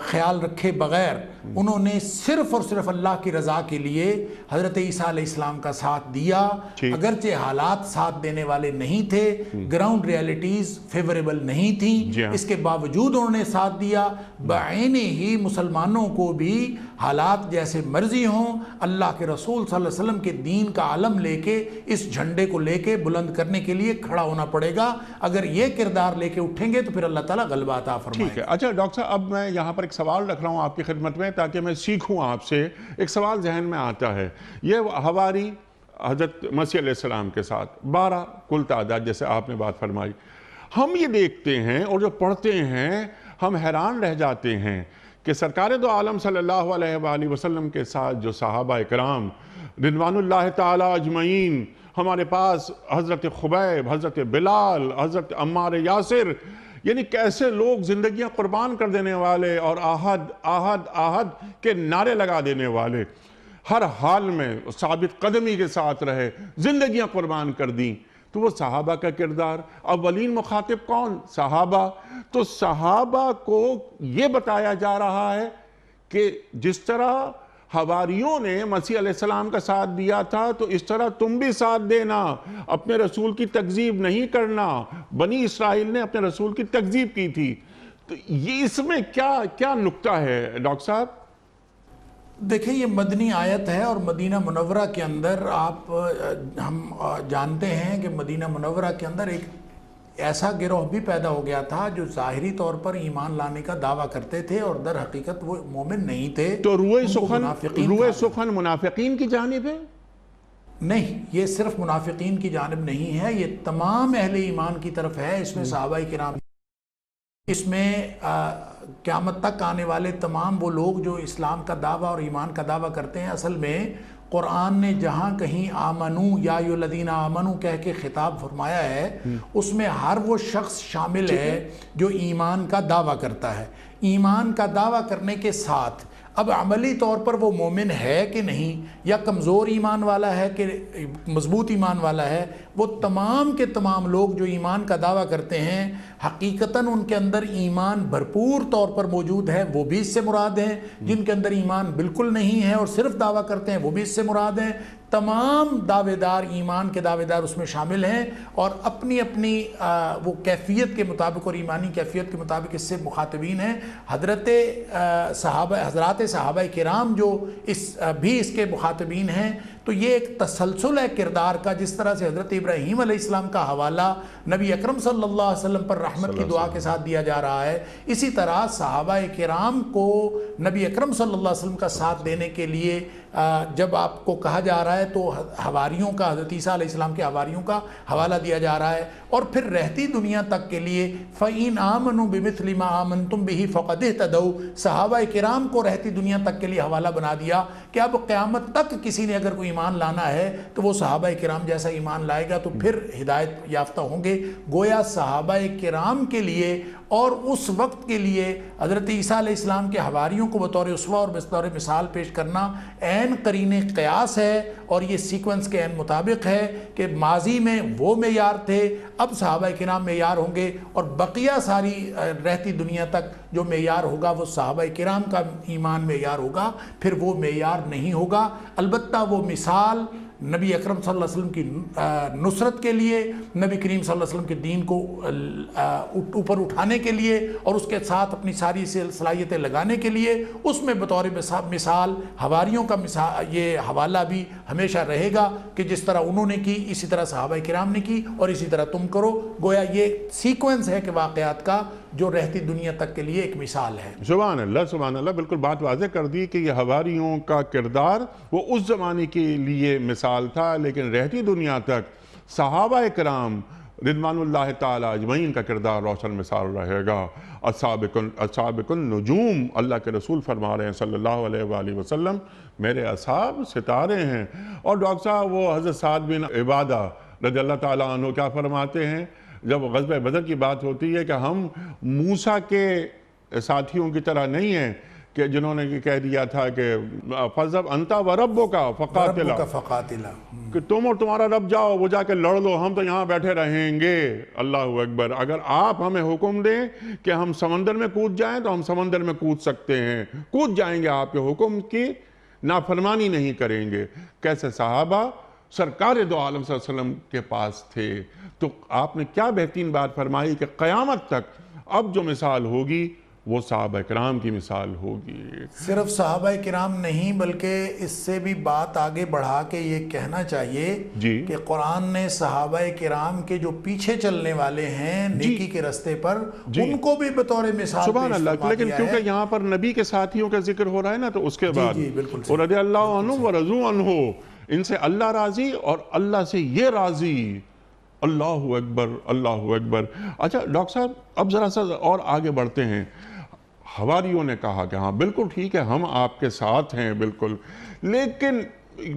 خیال رکھے بغیر، انہوں نے صرف اور صرف اللہ کی رضا کے لیے حضرت عیسیٰ علیہ السلام کا ساتھ دیا، اگرچہ حالات ساتھ دینے والے نہیں تھے، گراؤنڈ ریئلٹیز فیوریبل نہیں تھیں، اس کے باوجود انہوں نے ساتھ دیا۔ بعین ہی مسلمانوں کو بھی حالات جیسے مرضی ہوں، اللہ کے رسول صلی اللہ علیہ وسلم کے دین کا علم لے کے، اس جھنڈے کو لے کے بلند کرنے کے لیے کھڑا ہونا پڑے گا۔ اگر یہ کردار لے کے اٹھیں گے تو پھر اللہ تعالیٰ غلبہ عطا فرمائے گا۔ ٹھیک ہے۔ اچھا ڈاکٹر صاحب، اب میں یہاں پر ایک سوال رکھ رہا ہوں آپ کی خدمت میں تاکہ میں سیکھوں آپ سے۔ ایک سوال ذہن میں آتا ہے، یہ حواری حضرت مسیح علیہ السلام کے ساتھ 12 کل تعداد جیسے آپ نے بات فرمائی، ہم یہ دیکھتے ہیں اور جو پڑھتے ہیں ہم حیران رہ جاتے ہیں کہ سرکار دو عالم صلی اللہ علیہ وآلہ وسلم کے ساتھ جو صحابہ اکرام رضوان اللہ تعالی اجمعین، ہمارے پاس حضرت خبیب، حضرت بلال، حضرت عمار یاسر، یعنی کیسے لوگ زندگیاں قربان کر دینے والے اور آہد آہد آہد کے نعرے لگا دینے والے، ہر حال میں ثابت قدمی کے ساتھ رہے، زندگیاں قربان کر دیں۔ تو وہ صحابہ کا کردار، اولین مخاطب کون؟ صحابہ۔ تو صحابہ کو یہ بتایا جا رہا ہے کہ جس طرح حواریوں نے مسیح علیہ السلام کا ساتھ دیا تھا تو اس طرح تم بھی ساتھ دینا، اپنے رسول کی تکذیب نہیں کرنا۔ بنی اسرائیل نے اپنے رسول کی تکذیب کی تھی، تو یہ اس میں کیا نکتہ ہے ڈاکٹر صاحب؟ دیکھیں یہ مدنی آیت ہے، اور مدینہ منورہ کے اندر ہم جانتے ہیں کہ مدینہ منورہ کے اندر ایک ایسا گروہ بھی پیدا ہو گیا تھا جو ظاہری طور پر ایمان لانے کا دعویٰ کرتے تھے اور در حقیقت وہ مومن نہیں تھے۔ تو روئے سخن منافقین کی جانب ہے؟ نہیں، یہ صرف منافقین کی جانب نہیں ہے، یہ تمام اہل ایمان کی طرف ہے۔ اس میں صحابہ کرام، اس میں قیامت تک آنے والے تمام وہ لوگ جو اسلام کا دعویٰ اور ایمان کا دعویٰ کرتے ہیں، اصل میں قرآن نے جہاں کہیں آمنو یا ایھا الذین آمنو کہہ کے خطاب فرمایا ہے، اس میں ہر وہ شخص شامل ہے جو ایمان کا دعویٰ کرتا ہے۔ ایمان کا دعویٰ کرنے کے ساتھ اب عملی طور پر وہ مومن ہے کہ نہیں، یا کمزور ایمان والا ہے کہ مضبوط ایمان والا ہے، وہ تمام کے تمام لوگ جو ایمان کا دعویٰ کرتے ہیں حقیقتاً ان کے اندر ایمان بھرپور طور پر موجود ہے، وہ بھی اس سے مراد ہیں۔ جن کے اندر ایمان بالکل نہیں ہے اور صرف دعویٰ کرتے ہیں، وہ بھی اس سے مراد ہیں۔ تمام دعوے دار، ایمان کے دعوے دار اس میں شامل ہیں، اور اپنی اپنی وہ کیفیت کے مطابق اور ایمانی کیفیت کے مطابق اس سے مخاطبین ہیں۔ حضرات صحابہ کرام جو بھی اس کے مخاطبین ہیں، تو یہ ایک تسلسل ہے کردار کا۔ جس طرح سے حضرت ابراہیم علیہ السلام کا حوالہ نبی اکرم صلی اللہ علیہ وسلم پر رحمت کی دعا کے ساتھ دیا جا رہا ہے، اسی طرح صحابہ کرام کو نبی اکرم صلی اللہ علیہ وسلم کا ساتھ دینے کے لیے جب آپ کو کہا جا رہا ہے تو حواریوں کا، حضرت عیسیٰ علیہ السلام کے حواریوں کا حوالہ دیا جا رہا ہے، اور پھر رہتی دنیا تک کے لیے فَإِنْ آمَنُوا بِمِثْلِ مَا آمَنْتُمْ بِهِ فَقَدِ اهْتَدَوْا، صحابہ کرام کو رہتی دنیا تک کے لیے حوالہ بنا دیا کہ اب قیامت تک کسی نے اگر کوئی ایمان لانا ہے تو وہ صحابہ کرام جیسا ایمان لائے گا تو پھر ہدایت یافتہ ہوں گے۔ گویا صحابہ کرام کے لیے اور اس وقت کے لیے حضرت عیسیٰ علیہ السلام کے حواریوں کو بطور اسوہ اور بطور مثال پیش کرنا عین قرین قیاس ہے، اور یہ سیکوینس کے عین مطابق ہے کہ ماضی میں وہ معیار تھے، اب صحابہ کرام معیار ہوں گے، اور بقیہ ساری رہتی دنیا تک جو معیار ہوگا وہ صحابہ کرام کا ایمان معیار ہوگا، پھر وہ معیار نہیں ہوگا۔ البتہ وہ مثال نبی اکرم صلی اللہ علیہ وسلم کی نصرت کے لیے، نبی کریم صلی اللہ علیہ وسلم کے دین کو اوپر اٹھانے کے لیے اور اس کے ساتھ اپنی ساری صلاحیتیں لگانے کے لیے، اس میں بطور مثال حواریوں کا یہ حوالہ بھی ہمیشہ رہے گا کہ جس طرح انہوں نے کی اسی طرح صحابہ کرام نے کی، اور اسی طرح تم کرو۔ گویا یہ سیکوینس ہے کہ واقعات کا جو رہتی دنیا تک کے لیے ایک مثال ہے۔ سبحان اللہ، سبحان اللہ، بالکل بات واضح کر دی کہ یہ حواریوں کا کردار وہ اس زمانے کے لیے مثال تھا، لیکن رہتی دنیا تک صحابہ کرام رضوان اللہ تعالی اجمعین کا کردار روشن مثال رہے گا۔ السابق النجوم، اللہ کے رسول فرما رہے ہیں صلی اللہ علیہ وآلہ وسلم، میرے اصحاب ستارے ہیں۔ اور ڈاکٹر صاحب وہ حضرت سعد بن عبادہ رضی اللہ تعالیٰ عنہ کیا فرماتے ہیں جب غزوہ بدر کی بات ہوتی ہے کہ ہم موسیٰ کے ساتھیوں کی طرح نہیں ہیں کہ جنہوں نے کہہ دیا تھا کہ فَذَبْ أَنْتَ وَرَبُّكَ فَقَاتِلَا، کہ تم اور تمہارا رب جاؤ، وہ جا کے لڑ لو، ہم تو یہاں بیٹھے رہیں گے۔ اللہ اکبر، اگر آپ ہمیں حکم دیں کہ ہم سمندر میں کود جائیں تو ہم سمندر میں کود سکتے ہیں، کود جائیں گے، آپ کے حکم کی نافرمانی نہیں کریں گے۔ کیسے صحابہ سرکار دو عالم صلی اللہ علیہ وسلم کے پاس تھے۔ تو آپ نے کیا بہترین بات فرمائی کہ قیامت تک اب جو مثال ہوگی وہ صحابہ کرام کی مثال ہوگی۔ صرف صحابہ کرام نہیں بلکہ اس سے بھی بات آگے بڑھا کے یہ کہنا چاہیے کہ قرآن نے صحابہ کرام کے جو پیچھے چلنے والے ہیں نیکی کے رستے پر، ان کو بھی بطور مثال سبحان اللہ۔ لیکن کیونکہ یہاں پر نبی کے ساتھیوں کا ذکر ہو رہا ہے نا، تو اس کے بعد رضی اللہ عنہ ورضوا عنہ، ان سے اللہ راضی اور اللہ سے یہ راضی۔ اللہ اکبر، اللہ اکبر۔ اچھا ڈاکٹر صاحب، اب ذرا سا اور آگے بڑھتے ہیں۔ حواریوں نے کہا کہ ہاں بالکل ٹھیک ہے، ہم آپ کے ساتھ ہیں بالکل، لیکن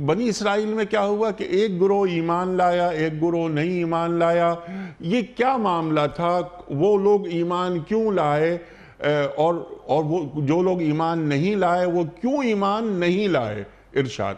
بنی اسرائیل میں کیا ہوا کہ ایک گروہ ایمان لایا، ایک گروہ نہیں ایمان لایا۔ یہ کیا معاملہ تھا؟ وہ لوگ ایمان کیوں لائے اور وہ جو لوگ ایمان نہیں لائے وہ کیوں ایمان نہیں لائے؟ ارشاد۔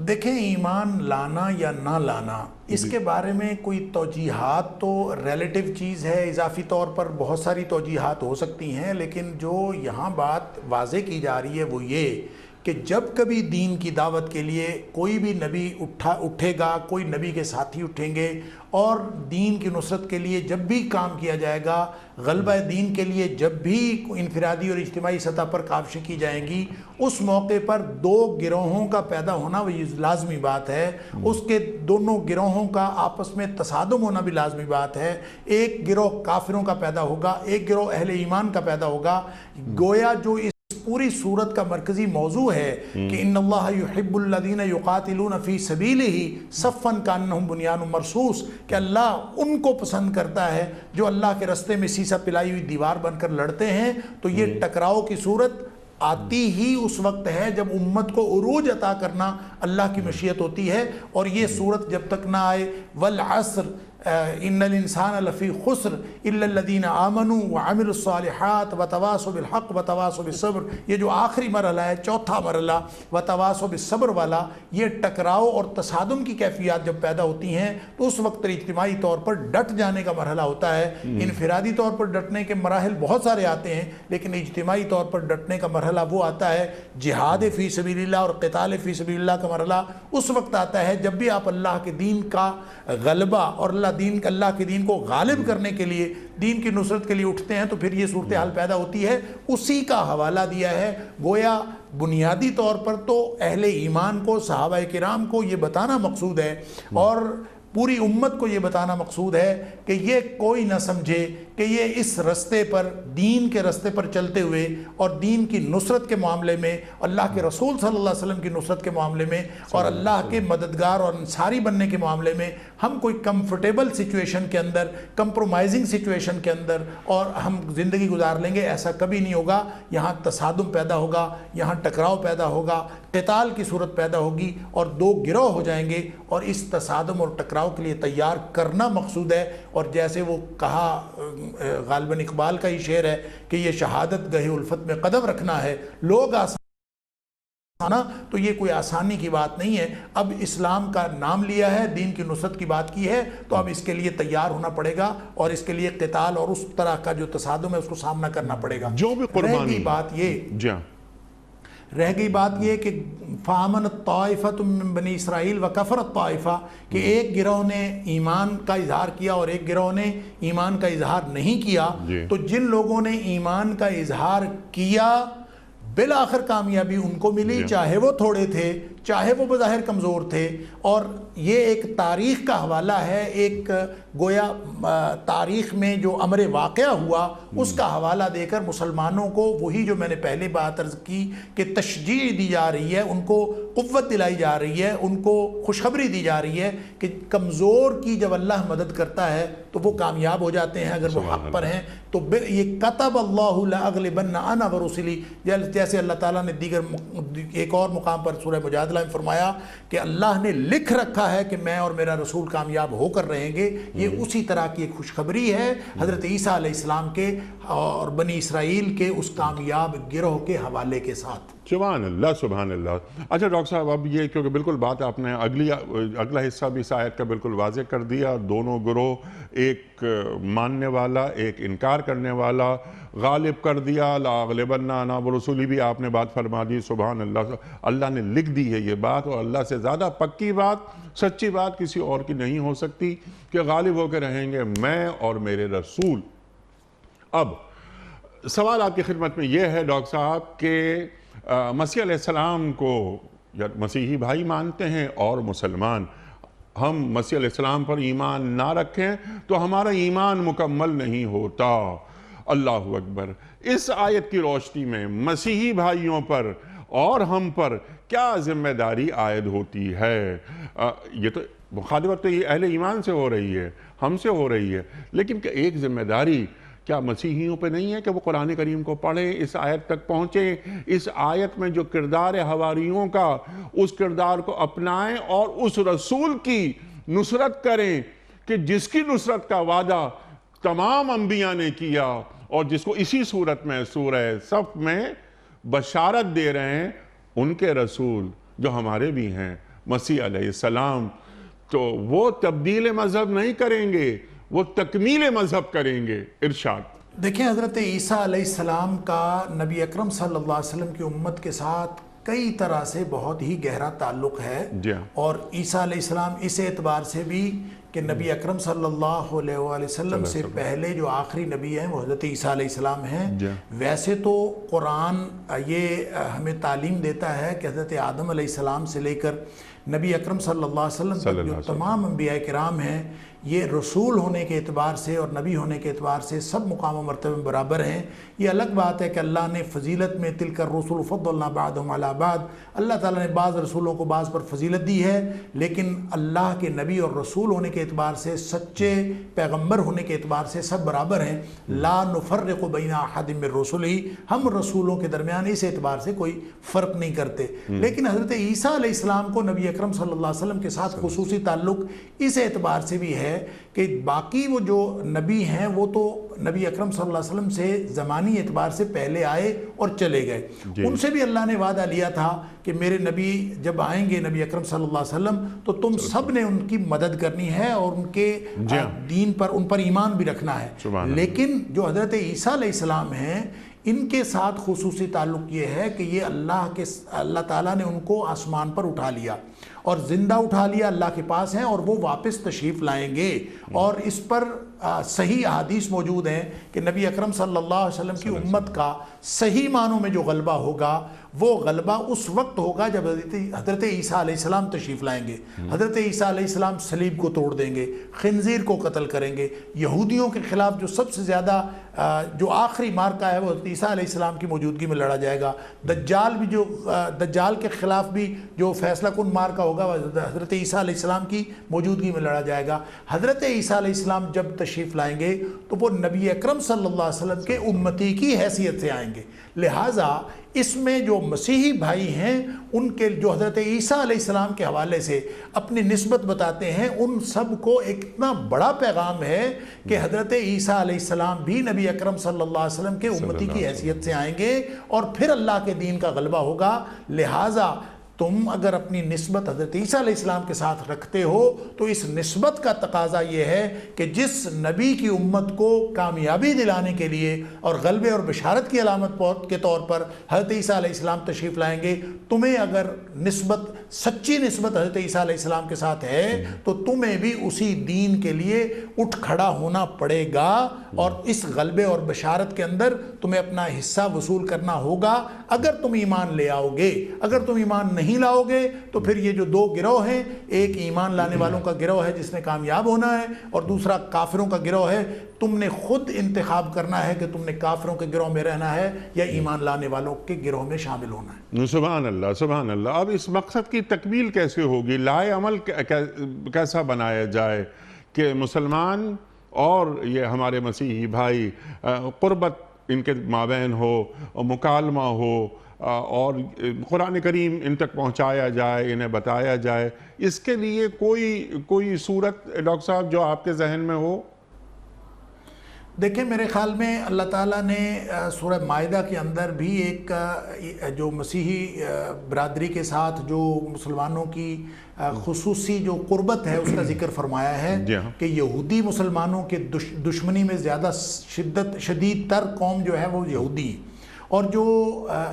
دیکھیں، ایمان لانا یا نہ لانا اس کے بارے میں کوئی توجیحات تو ریلیٹیو چیز ہے، اضافی طور پر بہت ساری توجیحات ہو سکتی ہیں، لیکن جو یہاں بات واضح کی جا رہی ہے وہ یہ کہ جب کبھی دین کی دعوت کے لیے کوئی بھی نبی اٹھے گا، کوئی نبی کے ساتھی اٹھیں گے، اور دین کی نصرت کے لیے جب بھی کام کیا جائے گا، غلبہ دین کے لیے جب بھی انفرادی اور اجتماعی سطح پر کاوشیں کی جائیں گی، اس موقع پر دو گروہوں کا پیدا ہونا وہ لازمی بات ہے، اس کے دونوں گروہوں کا آپس میں تصادم ہونا بھی لازمی بات ہے۔ ایک گروہ کافروں کا پیدا ہوگا، ایک گروہ اہل ایمان کا پیدا ہوگا۔ گویا جو اس پوری صورت کا مرکزی موضوع ہے کہ ان اللہ یحب الذین یقاتلون فی سبیلہ صفا کانہم بنیان مرصوص، کہ اللہ ان کو پسند کرتا ہے جو اللہ کے رستے میں سیسا پلائی ہوئی دیوار بن کر لڑتے ہیں۔ تو یہ ٹکراؤ کی صورت آتی ہی اس وقت ہے جب امت کو عروج عطا کرنا اللہ کی مشیت ہوتی ہے، اور یہ صورت جب تک نہ آئے والعصر ان الانسان لفی خسر الا الذین آمنوا وعملوا الصالحات وتواصوا بالحق وتواصوا بالصبر، یہ جو آخری مرحلہ ہے، چوتھا مرحلہ وتواصوا بالصبر والا، یہ ٹکراؤ اور تصادم کی کیفیات جب پیدا ہوتی ہیں تو اس وقت اجتماعی طور پر ڈٹ جانے کا مرحلہ ہوتا ہے۔ انفرادی طور پر ڈٹنے کے مراحل بہت سارے آتے ہیں، لیکن اجتماعی طور پر ڈٹنے کا مرحلہ وہ آتا ہے، جہاد فی سبیل اللہ اور قتال فی سبیل اللہ کا مرحلہ اس وقت آتا ہے جب بھی آپ اللہ کے دین کا غلبہ اور اللہ کے دین کو غالب کرنے کے لیے، دین کی نصرت کے لیے اٹھتے ہیں، تو پھر یہ صورتحال پیدا ہوتی ہے۔ اسی کا حوالہ دیا ہے۔ گویا بنیادی طور پر تو اہل ایمان کو، صحابہ کرام کو یہ بتانا مقصود ہے، اور پوری امت کو یہ بتانا مقصود ہے کہ یہ کوئی نہ سمجھے کہ یہ اس رستے پر، دین کے رستے پر چلتے ہوئے اور دین کی نصرت کے معاملے میں، اللہ کے رسول صلی اللہ علیہ وسلم کی نصرت کے معاملے میں اور اللہ کے مددگار اور انصاری بننے کے معاملے میں ہم کوئی کمفرٹیبل سچویشن کے اندر، کمپرومائزنگ سچویشن کے اندر اور ہم زندگی گزار لیں گے، ایسا کبھی نہیں ہوگا۔ یہاں تصادم پیدا ہوگا، یہاں ٹکراؤ پیدا ہوگا، قتال کی صورت پیدا ہوگی اور دو گروہ ہو جائیں گے، اور اس تصادم اور ٹکراؤ کے لیے تیار کرنا مقصود ہے۔ اور جیسے وہ کہا، غالباً اقبال کا ہی شعر ہے کہ یہ شہادت گہے الفت میں قدم رکھنا ہے، لوگ آسانا، تو یہ کوئی آسانی کی بات نہیں ہے۔ اب اسلام کا نام لیا ہے، دین کی نصرت کی بات کی ہے، تو اب اس کے لیے تیار ہونا پڑے گا، اور اس کے لیے قتال اور اس طرح کا جو تصادم ہے اس کو سامنا کرنا پڑے گا۔ جو بھی قربانی رہ گئی بات یہ کہ فَآمَنَتْ طَائِفَةٌ مِّن بَنِي اسرائیل وَكَفَرَتْ طَائِفَةٌ، کہ ایک گروہ نے ایمان کا اظہار کیا اور ایک گروہ نے ایمان کا اظہار نہیں کیا۔ تو جن لوگوں نے ایمان کا اظہار کیا بالآخر کامیابی ان کو ملی، چاہے وہ تھوڑے تھے، چاہے وہ بظاہر کمزور تھے۔ اور یہ ایک تاریخ کا حوالہ ہے، ایک گویا تاریخ میں جو امر واقعہ ہوا اس کا حوالہ دے کر مسلمانوں کو وہی جو میں نے پہلے بات عرض کی کہ تشجیع دی جا رہی ہے، ان کو قوت دلائی جا رہی ہے، ان کو خوشخبری دی جا رہی ہے کہ کمزور کی جب اللہ مدد کرتا ہے تو وہ کامیاب ہو جاتے ہیں اگر وہ حق پر ہیں۔ تو یہ کتب اللہ لأغلبن انا ورسلی، جیسے اللہ تعالیٰ نے دیگر ایک اور مقام پر سورہ مجادلہ میں فرمایا کہ اللہ نے لکھ رکھا ہے کہ میں اور میرا رسول کامیاب ہو کر رہیں گے۔ یہ اسی طرح کی ایک خوشخبری ہے حضرت عیسیٰ علیہ السلام کے اور بنی اسرائیل کے اس کامیاب گروہ کے حوالے کے ساتھ۔ سبحان اللہ، سبحان اللہ۔ اچھا ڈاکٹر صاحب، اب یہ کیونکہ بالکل بات آپ نے اگلا حصہ بھی اس آیت کا بالکل واضح کر دیا، دونوں گروہ، ایک ماننے والا ایک انکار کرنے والا، غالب کر دیا، لأغلبن انا ورسلی بھی آپ نے بات فرما دی۔ سبحان اللہ، اللہ نے لکھ دی ہے یہ بات، اور اللہ سے زیادہ پکی بات، سچی بات کسی اور کی نہیں ہو سکتی کہ غالب ہو کے رہیں گے میں اور میرے رسول۔ اب سوال آپ کی خدمت میں یہ ہے ڈاکٹر صاحب کہ مسیح علیہ السلام کو یا مسیحی بھائی مانتے ہیں اور مسلمان، ہم مسیح علیہ السلام پر ایمان نہ رکھیں تو ہمارا ایمان مکمل نہیں ہوتا۔ اللہ اکبر۔ اس آیت کی روشنی میں مسیحی بھائیوں پر اور ہم پر کیا ذمہ داری عائد ہوتی ہے؟ یہ تو مخالفت تو یہ اہل ایمان سے ہو رہی ہے، ہم سے ہو رہی ہے، لیکن ایک ذمہ داری کیا مسیحیوں پہ نہیں ہے کہ وہ قرآن کریم کو پڑھیں، اس آیت تک پہنچیں، اس آیت میں جو کردار ہے حواریوں کا اس کردار کو اپنائیں اور اس رسول کی نصرت کریں کہ جس کی نصرت کا وعدہ تمام انبیاء نے کیا، اور جس کو اسی صورت میں سورہ صف میں بشارت دے رہے ہیں ان کے رسول جو ہمارے بھی ہیں مسیح علیہ السلام۔ تو وہ تبدیل مذہب نہیں کریں گے، وہ تکمیل مذہب کریں گے۔ ارشاد۔ دیکھیں، حضرت عیسیٰ علیہ السلام کا نبی اکرم صلی اللہ علیہ وسلم کی امت کے ساتھ کئی طرح سے بہت ہی گہرا تعلق ہے، جی ہاں، اور عیسیٰ علیہ السلام اس اعتبار سے بھی کہ نبی اکرم صلی اللہ علیہ وآلہ وسلم سے پہلے جو آخری نبی ہیں وہ حضرت عیسیٰ علیہ السلام ہیں۔ جی ویسے تو قرآن یہ ہمیں تعلیم دیتا ہے کہ حضرت آدم علیہ السلام سے لے کر نبی اکرم صلی اللہ علیہ وسلم تک جو تمام انبیاء کرام ہیں یہ رسول ہونے کے اعتبار سے اور نبی ہونے کے اعتبار سے سب مقام و مرتبہ میں برابر ہیں۔ یہ الگ بات ہے کہ اللہ نے فضیلت میں تلک الرسل فضلنا بعضهم علی بعض، اللہ تعالیٰ نے بعض رسولوں کو بعض پر فضیلت دی ہے، لیکن اللہ کے نبی اور رسول ہونے کے اعتبار سے، سچے پیغمبر ہونے کے اعتبار سے سب برابر ہیں۔ لا نفرق بین احد من رسلہ، ہم رسولوں کے درمیان اس اعتبار سے کوئی فرق نہیں کرتے۔ لیکن حضرت عیسیٰ علیہ السلام کو نبی اکرم صلی اللہ علیہ وسلم کے ساتھ خصوصی تعلق اس اعتبار سے بھی ہے کہ باقی وہ جو نبی ہیں وہ تو نبی اکرم صلی اللہ علیہ وسلم سے زمانی اعتبار سے پہلے آئے اور چلے گئے، ان سے بھی اللہ نے وعدہ لیا تھا کہ میرے نبی جب آئیں گے نبی اکرم صلی اللہ علیہ وسلم تو تم سب نے ان کی مدد کرنی ہے اور ان کے دین پر، ان پر ایمان بھی رکھنا ہے۔ لیکن جو حضرت عیسیٰ علیہ السلام ہیں ان کے ساتھ خصوصی تعلق یہ ہے کہ یہ اللہ تعالیٰ نے ان کو آسمان پر اٹھا لیا اور زندہ اٹھا لیا، اللہ کے پاس ہیں، اور وہ واپس تشریف لائیں گے، اور اس پر صحیح احادیث موجود ہیں کہ نبی اکرم صلی اللہ علیہ وسلم کی امت کا صحیح معنوں میں جو غلبہ ہوگا وہ غلبہ اس وقت ہوگا جب حضرت عیسیٰ علیہ السلام تشریف لائیں گے۔ حضرت عیسیٰ علیہ السلام صلیب کو توڑ دیں گے، خنزیر کو قتل کریں گے، یہودیوں کے خلاف جو سب سے زیادہ جو آخری مارکہ ہے وہ حضرت عیسیٰ علیہ السلام کی موجودگی میں لڑا جائے گا۔ دجال کے خلاف بھی جو فیصلہ کن مارکہ ہوگا وہ حضرت عیسیٰ علیہ السلام کی موجودگی میں لڑا جائے گا۔ حضرت عیسیٰ علیہ السلام جب تشریف لائیں گے تو وہ نبی اکرم صلی اللہ علیہ وسلم کے امتی کی حیثیت سے آئیں گے، لہٰذا اس میں جو مسیحی بھائی ہیں ان کے جو حضرت عیسیٰ علیہ السلام کے حوالے سے اپنی نسبت بتاتے ہیں ان سب کو ایک اتنا بڑا پیغام ہے کہ حضرت عیسیٰ علیہ السلام بھی نبی اکرم صلی اللہ علیہ وسلم کے امتی کی حیثیت سے آئیں گے اور پھر اللہ کے دین کا غلبہ ہوگا۔ لہٰذا تم اگر اپنی نسبت حضرت عیسیٰ علیہ السلام کے ساتھ رکھتے ہو تو اس نسبت کا تقاضا یہ ہے کہ جس نبی کی امت کو کامیابی دلانے کے لیے اور غلبے اور بشارت کی علامت کے طور پر حضرت عیسیٰ علیہ السلام تشریف لائیں گے، تمہیں اگر نسبت، سچی نسبت حضرت عیسیٰ علیہ السلام کے ساتھ ہے تو تمہیں بھی اسی دین کے لیے اٹھ کھڑا ہونا پڑے گا اور اس غلبے اور بشارت کے اندر تمہیں اپنا حصہ وصول کرنا ہوگا۔ اگر تم ایمان لے آؤ گے، اگر تم ایمان نہیں لاؤ گے تو پھر یہ جو دو گروہ ہیں، ایک ایمان لانے والوں کا گروہ ہے جس نے کامیاب ہونا ہے اور دوسرا کافروں کا گروہ ہے۔ تم نے خود انتخاب کرنا ہے کہ تم نے کافروں کے گروہ میں رہنا ہے یا ایمان لانے والوں کے گروہ میں شامل ہونا ہے۔ سبحان اللہ، سبحان اللہ۔ اب اس مقصد کی تکمیل کیسے ہوگی؟ لائے عمل کیسا بنایا جائے کہ مسلمان اور یہ ہمارے مسیحی بھائی قربت ان کے مابین ہو، مکالمہ ہو، اور قرآن کریم ان تک پہنچایا جائے، انہیں بتایا جائے، اس کے لیے کوئی صورت ڈاکٹر صاحب جو آپ کے ذہن میں ہو؟ دیکھیں میرے خیال میں اللہ تعالیٰ نے سورہ مائدہ کے اندر بھی ایک جو مسیحی برادری کے ساتھ جو مسلمانوں کی خصوصی جو قربت ہے اس کا ذکر فرمایا ہے کہ یہودی مسلمانوں کے دشمنی میں زیادہ شدید تر قوم جو ہے وہ یہودی، اور جو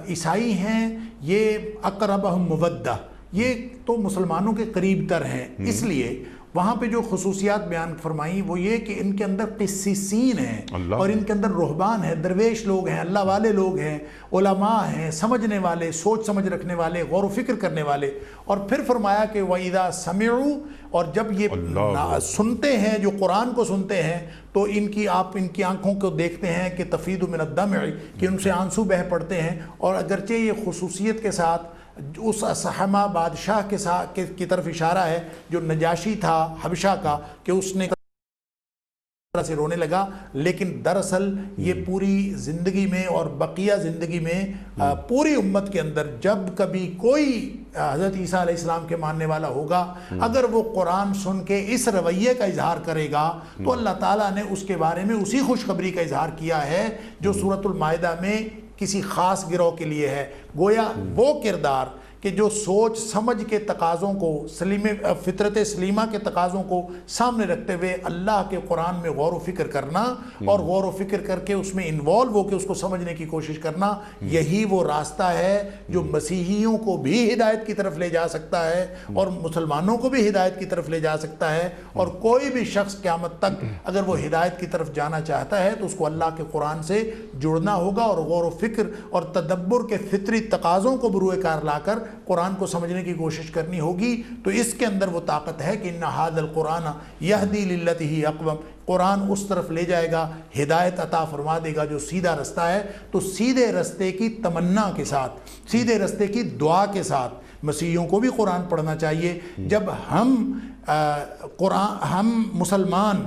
عیسائی ہیں یہ اقربہم مودہ، یہ تو مسلمانوں کے قریب تر ہیں۔ اس لیے وہاں پہ جو خصوصیات بیان فرمائیں وہ یہ کہ ان کے اندر قسیسین ہیں اور ان کے اندر رہبان ہیں، درویش لوگ ہیں، اللہ والے لوگ ہیں، علماء ہیں، سمجھنے والے، سوچ سمجھ رکھنے والے، غور و فکر کرنے والے۔ اور پھر فرمایا کہ وَإِذَا سَمِعُوا، اور جب یہ سنتے ہیں، جو قرآن کو سنتے ہیں تو آپ ان کی آنکھوں کو دیکھتے ہیں کہ تفیض من الدمع، کہ ان سے آنسو بہہ پڑتے ہیں۔ اور اگرچہ یہ خصوصیت کے ساتھ اس اسحمہ بادشاہ کی طرف اشارہ ہے جو نجاشی تھا حبشہ کا، کہ اس نے سے رونے لگا، لیکن دراصل یہ پوری زندگی میں اور بقیہ زندگی میں پوری امت کے اندر جب کبھی کوئی حضرت عیسیٰ علیہ السلام کے ماننے والا ہوگا، اگر وہ قرآن سن کے اس رویے کا اظہار کرے گا تو اللہ تعالیٰ نے اس کے بارے میں اسی خوشخبری کا اظہار کیا ہے جو سورۃ المائدہ میں کسی خاص گروہ کے لیے ہے۔ گویا وہ کردار کہ جو سوچ سمجھ کے تقاضوں کو فطرت سلیمہ کے تقاضوں کو سامنے رکھتے ہوئے اللہ کے قرآن میں غور و فکر کرنا اور غور و فکر کر کے اس میں انوالو ہو کے اس کو سمجھنے کی کوشش کرنا، یہی وہ راستہ ہے جو مسیحیوں کو بھی ہدایت کی طرف لے جا سکتا ہے اور مسلمانوں کو بھی ہدایت کی طرف لے جا سکتا ہے۔ اور کوئی بھی شخص قیامت تک اگر وہ ہدایت کی طرف جانا چاہتا ہے تو اس کو اللہ کے قرآن سے جڑنا ہوگا اور غور و فکر اور تدبر کے فطری تقاضوں کو بروئے کار لا کر قرآن کو سمجھنے کی کوشش کرنی ہوگی۔ تو اس کے اندر وہ طاقت ہے کہ ان ھذا القرآن یہدی للتی ہی اقوم، قرآن اس طرف لے جائے گا، ہدایت عطا فرما دے گا جو سیدھا رستہ ہے۔ تو سیدھے رستے کی تمنا کے ساتھ، سیدھے رستے کی دعا کے ساتھ مسیحیوں کو بھی قرآن پڑھنا چاہیے۔ جب ہم مسلمان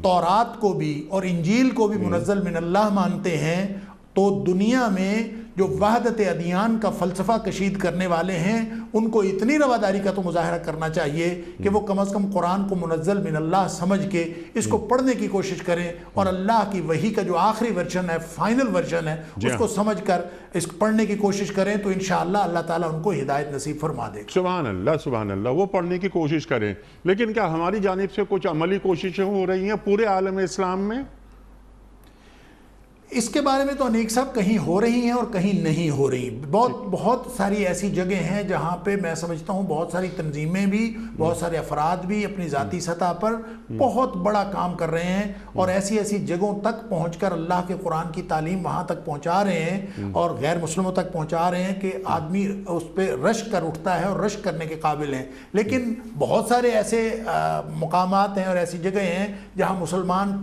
تورات کو بھی اور انجیل کو بھی منزل من اللہ مانتے ہیں تو دنیا میں جو وحدت ادیان کا فلسفہ کشید کرنے والے ہیں ان کو اتنی رواداری کا تو مظاہرہ کرنا چاہیے کہ وہ کم از کم قرآن کو منزل من اللہ سمجھ کے اس کو پڑھنے کی کوشش کریں اور اللہ کی وحی کا جو آخری ورژن ہے، فائنل ورژن ہے، اس کو سمجھ کر اس پڑھنے کی کوشش کریں تو انشاءاللہ اللہ تعالیٰ ان کو ہدایت نصیب فرما دے گا۔ سبحان اللہ، سبحان اللہ، وہ پڑھنے کی کوشش کریں۔ لیکن کیا ہماری جانب سے کچھ عملی کوششیں ہو رہی ہیں پورے عالم اسلام میں؟ اس کے بارے میں تو انیک صاحب کہیں ہو رہی ہیں اور کہیں نہیں ہو رہی۔ بہت ساری ایسی جگہیں ہیں جہاں پہ میں سمجھتا ہوں بہت ساری تنظیمیں بھی، بہت سارے افراد بھی اپنی ذاتی سطح پر بہت بڑا کام کر رہے ہیں اور ایسی ایسی جگہوں تک پہنچ کر اللہ کے قرآن کی تعلیم وہاں تک پہنچا رہے ہیں اور غیر مسلموں تک پہنچا رہے ہیں کہ آدمی اس پہ رشک کر اٹھتا ہے اور رشک کرنے کے قابل ہیں۔ لیکن بہت سارے ایسے مقامات ہیں اور ایسی جگہیں ہیں جہاں مسلمان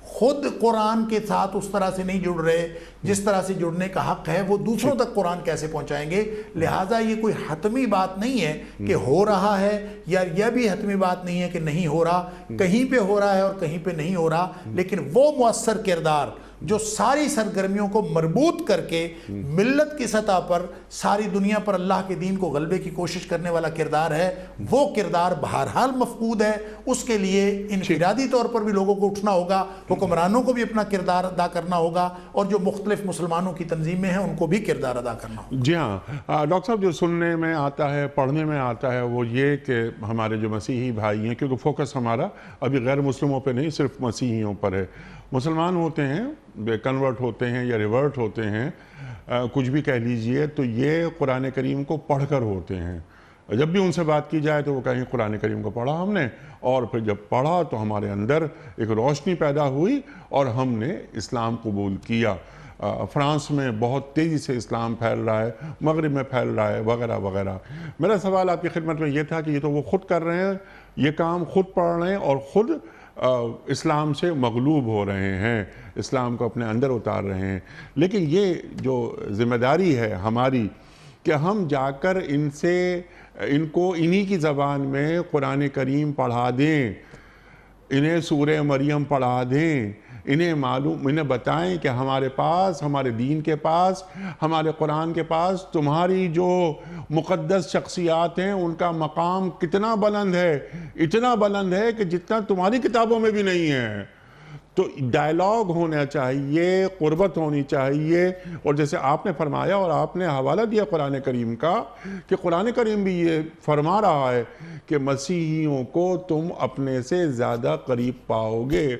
خود قرآن کے ساتھ اس طرح سے نہیں جڑ رہے جس طرح سے جڑنے کا حق ہے، وہ دوسروں تک قرآن کیسے پہنچائیں گے؟ لہٰذا یہ کوئی حتمی بات نہیں ہے کہ ہو رہا ہے، یا یہ بھی حتمی بات نہیں ہے کہ نہیں ہو رہا، کہیں پہ ہو رہا ہے اور کہیں پہ نہیں ہو رہا، لیکن وہ مؤثر کردار جو ساری سرگرمیوں کو مربوط کر کے ملت کی سطح پر ساری دنیا پر اللہ کے دین کو غلبے کی کوشش کرنے والا کردار ہے، وہ کردار بہرحال مفقود ہے۔ اس کے لیے انفرادی طور پر بھی لوگوں کو اٹھنا ہوگا، حکمرانوں کو بھی اپنا کردار ادا کرنا ہوگا اور جو مختلف مسلمانوں کی تنظیمیں ہیں ان کو بھی کردار ادا کرنا ہوگا۔ جی ہاں ڈاکٹر صاحب، جو سننے میں آتا ہے، پڑھنے میں آتا ہے، وہ یہ کہ ہمارے جو مسیحی بھائی ہیں، کیونکہ فوکس ہمارا ابھی غیر مسلموں پہ نہیں صرف مسیحیوں پر ہے، مسلمان ہوتے ہیں، کنورٹ ہوتے ہیں یا ریورٹ ہوتے ہیں، کچھ بھی کہہ لیجئے، تو یہ قرآن کریم کو پڑھ کر ہوتے ہیں۔ جب بھی ان سے بات کی جائے تو وہ کہیں قرآن کریم کو پڑھا ہم نے، اور پھر جب پڑھا تو ہمارے اندر ایک روشنی پیدا ہوئی اور ہم نے اسلام قبول کیا۔ فرانس میں بہت تیزی سے اسلام پھیل رہا ہے، مغرب میں پھیل رہا ہے، وغیرہ وغیرہ۔ میرا سوال آپ کی خدمت میں یہ تھا کہ یہ تو وہ خود کر رہے ہیں، یہ کام خود پڑھ رہے ہیں اور خود اسلام سے مغلوب ہو رہے ہیں، اسلام کو اپنے اندر اتار رہے ہیں، لیکن یہ جو ذمہ داری ہے ہماری کہ ہم جا کر ان کو انہی کی زبان میں قرآن کریم پڑھا دیں، انہیں سورہ مریم پڑھا دیں، انہیں بتائیں کہ ہمارے پاس، ہمارے دین کے پاس، ہمارے قرآن کے پاس تمہاری جو مقدس شخصیات ہیں ان کا مقام کتنا بلند ہے، اتنا بلند ہے کہ جتنا تمہاری کتابوں میں بھی نہیں ہے۔ تو ڈائلاگ ہونا چاہیے، قربت ہونی چاہیے، اور جیسے آپ نے فرمایا اور آپ نے حوالہ دیا قرآن کریم کا کہ قرآن کریم بھی یہ فرما رہا ہے کہ مسیحیوں کو تم اپنے سے زیادہ قریب پاؤ گے۔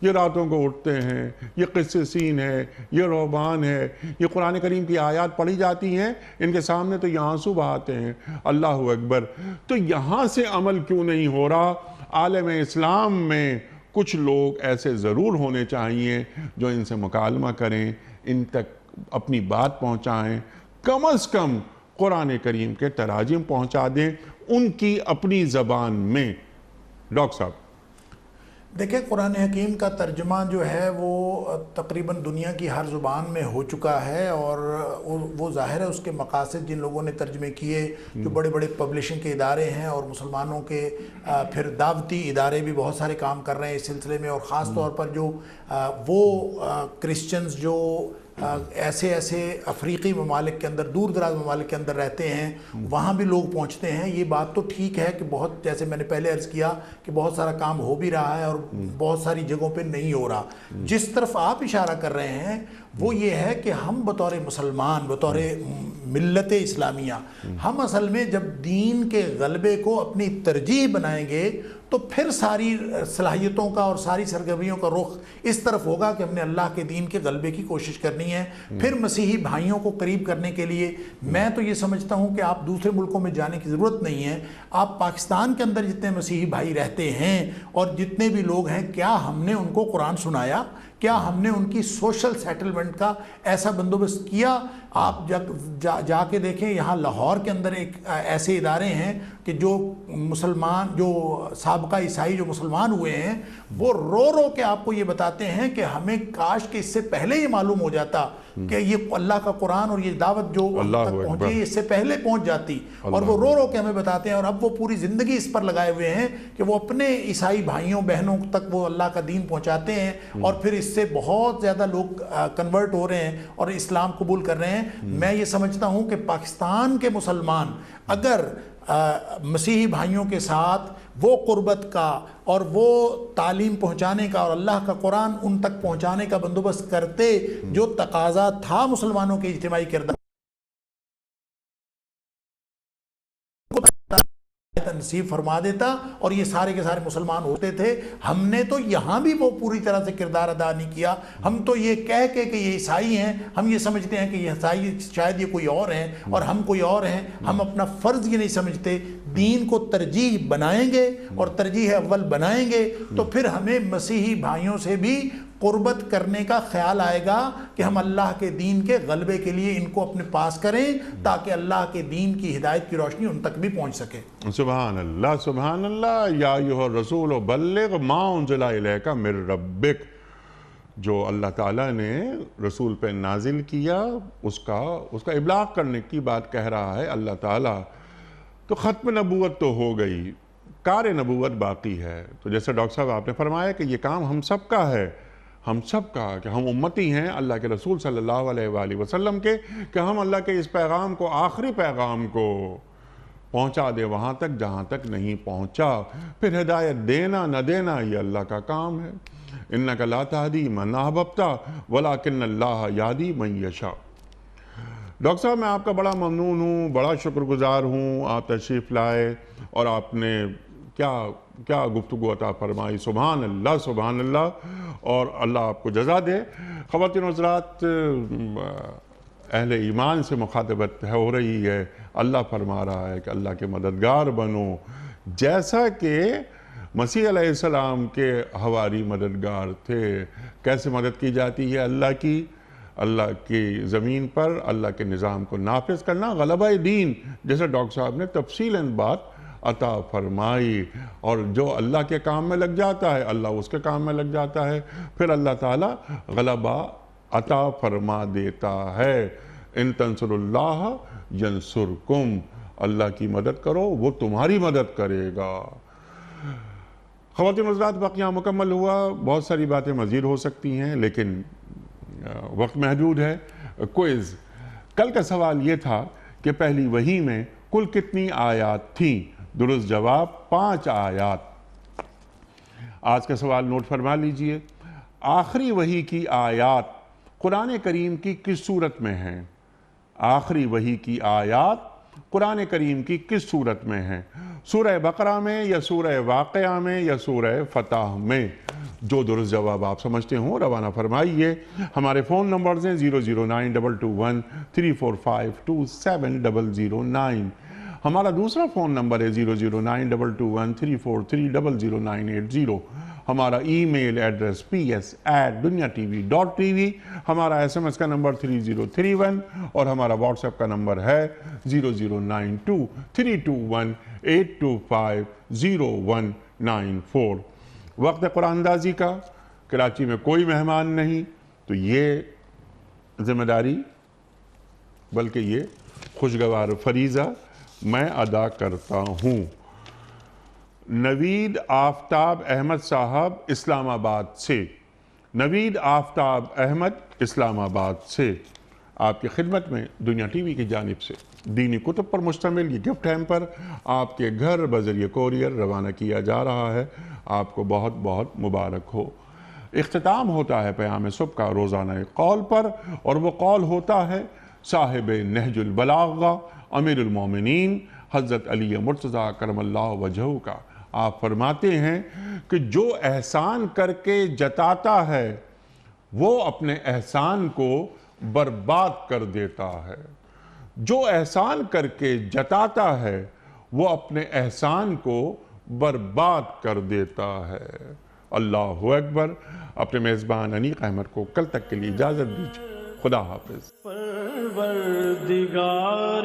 یہ راتوں کو اٹھتے ہیں، یہ قسیسین ہے، یہ رہبان ہے، یہ قرآن کریم کی آیات پڑھی جاتی ہیں، ان کے سامنے تو یہ آنسو بہاتے ہیں، اللہ اکبر۔ تو یہاں سے عمل کیوں نہیں ہو رہا؟ عالم اسلام میں کچھ لوگ ایسے ضرور ہونے چاہیے جو ان سے مکالمہ کریں، ان تک اپنی بات پہنچائیں، کم از کم قرآن کریم کے تراجم پہنچا دیں ان کی اپنی زبان میں۔ ڈاکٹر صاحب دیکھیں، قرآن حکیم کا ترجمہ جو ہے وہ تقریباً دنیا کی ہر زبان میں ہو چکا ہے، اور وہ ظاہر ہے اس کے مقاصد جن لوگوں نے ترجمے کیے، جو بڑے بڑے پبلشنگ کے ادارے ہیں اور مسلمانوں کے پھر دعوتی ادارے بھی بہت سارے کام کر رہے ہیں اس سلسلے میں، اور خاص طور پر جو وہ کرسچنز جو ایسے افریقی ممالک کے اندر، دور دراز ممالک کے اندر رہتے ہیں، وہاں بھی لوگ پہنچتے ہیں۔ یہ بات تو ٹھیک ہے کہ بہت، جیسے میں نے پہلے عرض کیا کہ بہت سارا کام ہو بھی رہا ہے اور بہت ساری جگہوں پہ نہیں ہو رہا۔ جس طرف آپ اشارہ کر رہے ہیں وہ یہ ہے کہ ہم بطور مسلمان، بطور ملت اسلامیہ. ہم اصل میں جب دین کے غلبے کو اپنی ترجیح بنائیں گے تو پھر ساری صلاحیتوں کا اور ساری سرگرمیوں کا رخ اس طرف ہوگا کہ ہم نے اللہ کے دین کے غلبے کی کوشش کرنی ہے. پھر مسیحی بھائیوں کو قریب کرنے کے لیے میں تو یہ سمجھتا ہوں کہ آپ دوسرے ملکوں میں جانے کی ضرورت نہیں ہے. آپ پاکستان کے اندر جتنے مسیحی بھائی رہتے ہیں اور جتنے بھی لوگ ہیں، کیا ہم نے ان کو قرآن سنایا؟ کیا ہم نے ان کی سوشل سیٹلمنٹ کا ایسا بندوبست کیا؟ آپ جا کے دیکھیں، یہاں لاہور کے اندر ایک ایسے ادارے ہیں کہ جو مسلمان، جو سابقہ عیسائی جو مسلمان ہوئے ہیں، وہ رو رو کے آپ کو یہ بتاتے ہیں کہ ہمیں کاش کہ اس سے پہلے یہ معلوم ہو جاتا کہ یہ اللہ کا قرآن اور یہ دعوت جو ہم تک پہنچی اس سے پہلے پہنچ جاتی. اور وہ رو رو کے ہمیں بتاتے ہیں، اور اب وہ پوری زندگی اس پر لگائے ہوئے ہیں کہ وہ اپنے عیسائی بھائیوں بہنوں تک وہ اللہ کا دین پہنچاتے ہیں، اور پھر اس سے بہت زیادہ لوگ کنورٹ ہو رہے ہیں اور اسلام قبول کر رہے ہیں. میں یہ سمجھتا ہوں کہ پاکستان کے مسلمان اگر مسیحی بھائیوں کے ساتھ وہ قربت کا اور وہ تعلیم پہنچانے کا اور اللہ کا قرآن ان تک پہنچانے کا بندوبست کرتے جو تقاضا تھا مسلمانوں کے اجتماعی کردار نصیب فرما دیتا اور یہ سارے کے سارے مسلمان ہوتے تھے. ہم نے تو یہاں بھی وہ پوری طرح سے کردار ادا نہیں کیا. ہم تو یہ کہہ کے کہ یہ عیسائی ہیں، ہم یہ سمجھتے ہیں کہ یہ عیسائی شاید یہ کوئی اور ہیں اور ہم کوئی اور ہیں. ہم اپنا فرض یہ نہیں سمجھتے. دین کو ترجیح بنائیں گے اور ترجیح اول بنائیں گے تو پھر ہمیں مسیحی بھائیوں سے بھی قربت کرنے کا خیال آئے گا کہ ہم اللہ کے دین کے غلبے کے لیے ان کو اپنے پاس کریں تاکہ اللہ کے دین کی ہدایت کی روشنی ان تک بھی پہنچ سکے. سبحان اللہ، سبحان اللہ. یا ایھا الرسول بلغ ما انزل الیک من ربک. جو اللہ تعالیٰ نے رسول پہ نازل کیا اس کا ابلاغ کرنے کی بات کہہ رہا ہے اللہ تعالیٰ. تو ختم نبوت تو ہو گئی، کار نبوت باقی ہے. تو جیسے ڈاکٹر صاحب آپ نے فرمایا کہ یہ کام ہم سب کا ہے، ہم سب کا، کہ ہم امتی ہیں اللہ کے رسول صلی اللہ علیہ وآلہ وسلم کے، کہ ہم اللہ کے اس پیغام کو، آخری پیغام کو پہنچا دے وہاں تک جہاں تک نہیں پہنچا. پھر ہدایت دینا نہ دینا یہ اللہ کا کام ہے. انک لا تہدی من احببت ولکن اللہ یہدی من یشاء. ڈاکٹر صاحب میں آپ کا بڑا ممنون ہوں، بڑا شکر گزار ہوں. آپ تشریف لائے اور آپ نے کیا گفتگو عطا فرمائی. سبحان اللہ، سبحان اللہ. اور اللہ آپ کو جزا دے. خواتین و حضرات، اہل ایمان سے مخاطبت ہو رہی ہے. اللہ فرما رہا ہے کہ اللہ کے مددگار بنو، جیسا کہ مسیح علیہ السلام کے حواری مددگار تھے. کیسے مدد کی جاتی ہے اللہ کی زمین پر اللہ کے نظام کو نافذ کرنا، غلبہ دین، جیسے ڈاکٹر صاحب نے تفصیلاً بات عطا فرمائی. اور جو اللہ کے کام میں لگ جاتا ہے اللہ اس کے کام میں لگ جاتا ہے، پھر اللہ تعالیٰ غلبہ عطا فرما دیتا ہے. ان تنصر اللہ ینصرکم. اللہ کی مدد کرو وہ تمہاری مدد کرے گا. خواتین و حضرات، واقعہ مکمل ہوا. بہت ساری باتیں مزید ہو سکتی ہیں لیکن وقت محدود ہے. کوئز. کل کا سوال یہ تھا کہ پہلی وحی میں کل کتنی آیات تھیں؟ درست جواب 5 آیات. آج کا سوال نوٹ فرما لیجئے. آخری وحی کی آیات قرآن کریم کی کس صورت میں ہیں؟ آخری وحی کی آیات قرآن کریم کی کس صورت میں ہیں؟ سورہ بقرہ میں یا سورہ واقعہ میں یا سورہ فتح میں؟ جو درست جواب آپ سمجھتے ہوں روانہ فرمائیے. ہمارے فون نمبرز ہیں 0092213452709. ہمارا دوسرا فون نمبر ہے 0092213430098. ہمارا ای میل ایڈریس ps@dunyatv.tv. ہمارا SMS کا نمبر 3031 اور ہمارا واٹس ایپ کا نمبر ہے 009232182509194. وقت قرآن اندازی کا. کراچی میں کوئی مہمان نہیں تو یہ ذمہ داری بلکہ یہ خوشگوار فریضہ میں ادا کرتا ہوں. نوید آفتاب احمد صاحب اسلام آباد سے. نوید آفتاب احمد اسلام آباد سے آپ کی خدمت میں دنیا ٹی وی کی جانب سے دینی کتب پر مشتمل یہ گفٹ ہیمپر آپ کے گھر بذریعہ کوریئر روانہ کیا جا رہا ہے. آپ کو بہت بہت مبارک ہو. اختتام ہوتا ہے پیام صبح کا روزانہ قول پر، اور وہ قول ہوتا ہے صاحب نہج البلاغہ امیر المومنین حضرت علی مرتضیٰ کرم اللہ وجہہ کا آپ فرماتے ہیں کہ جو احسان کر کے جتاتا ہے وہ اپنے احسان کو برباد کر دیتا ہے، جو احسان کر کے جتاتا ہے وہ اپنے احسان کو برباد کر دیتا ہے۔ اللہ اکبر۔ اپنے میزبان انیق احمد کو کل تک کے لیے اجازت دیجیے۔ خدا حافظ۔ پروردگار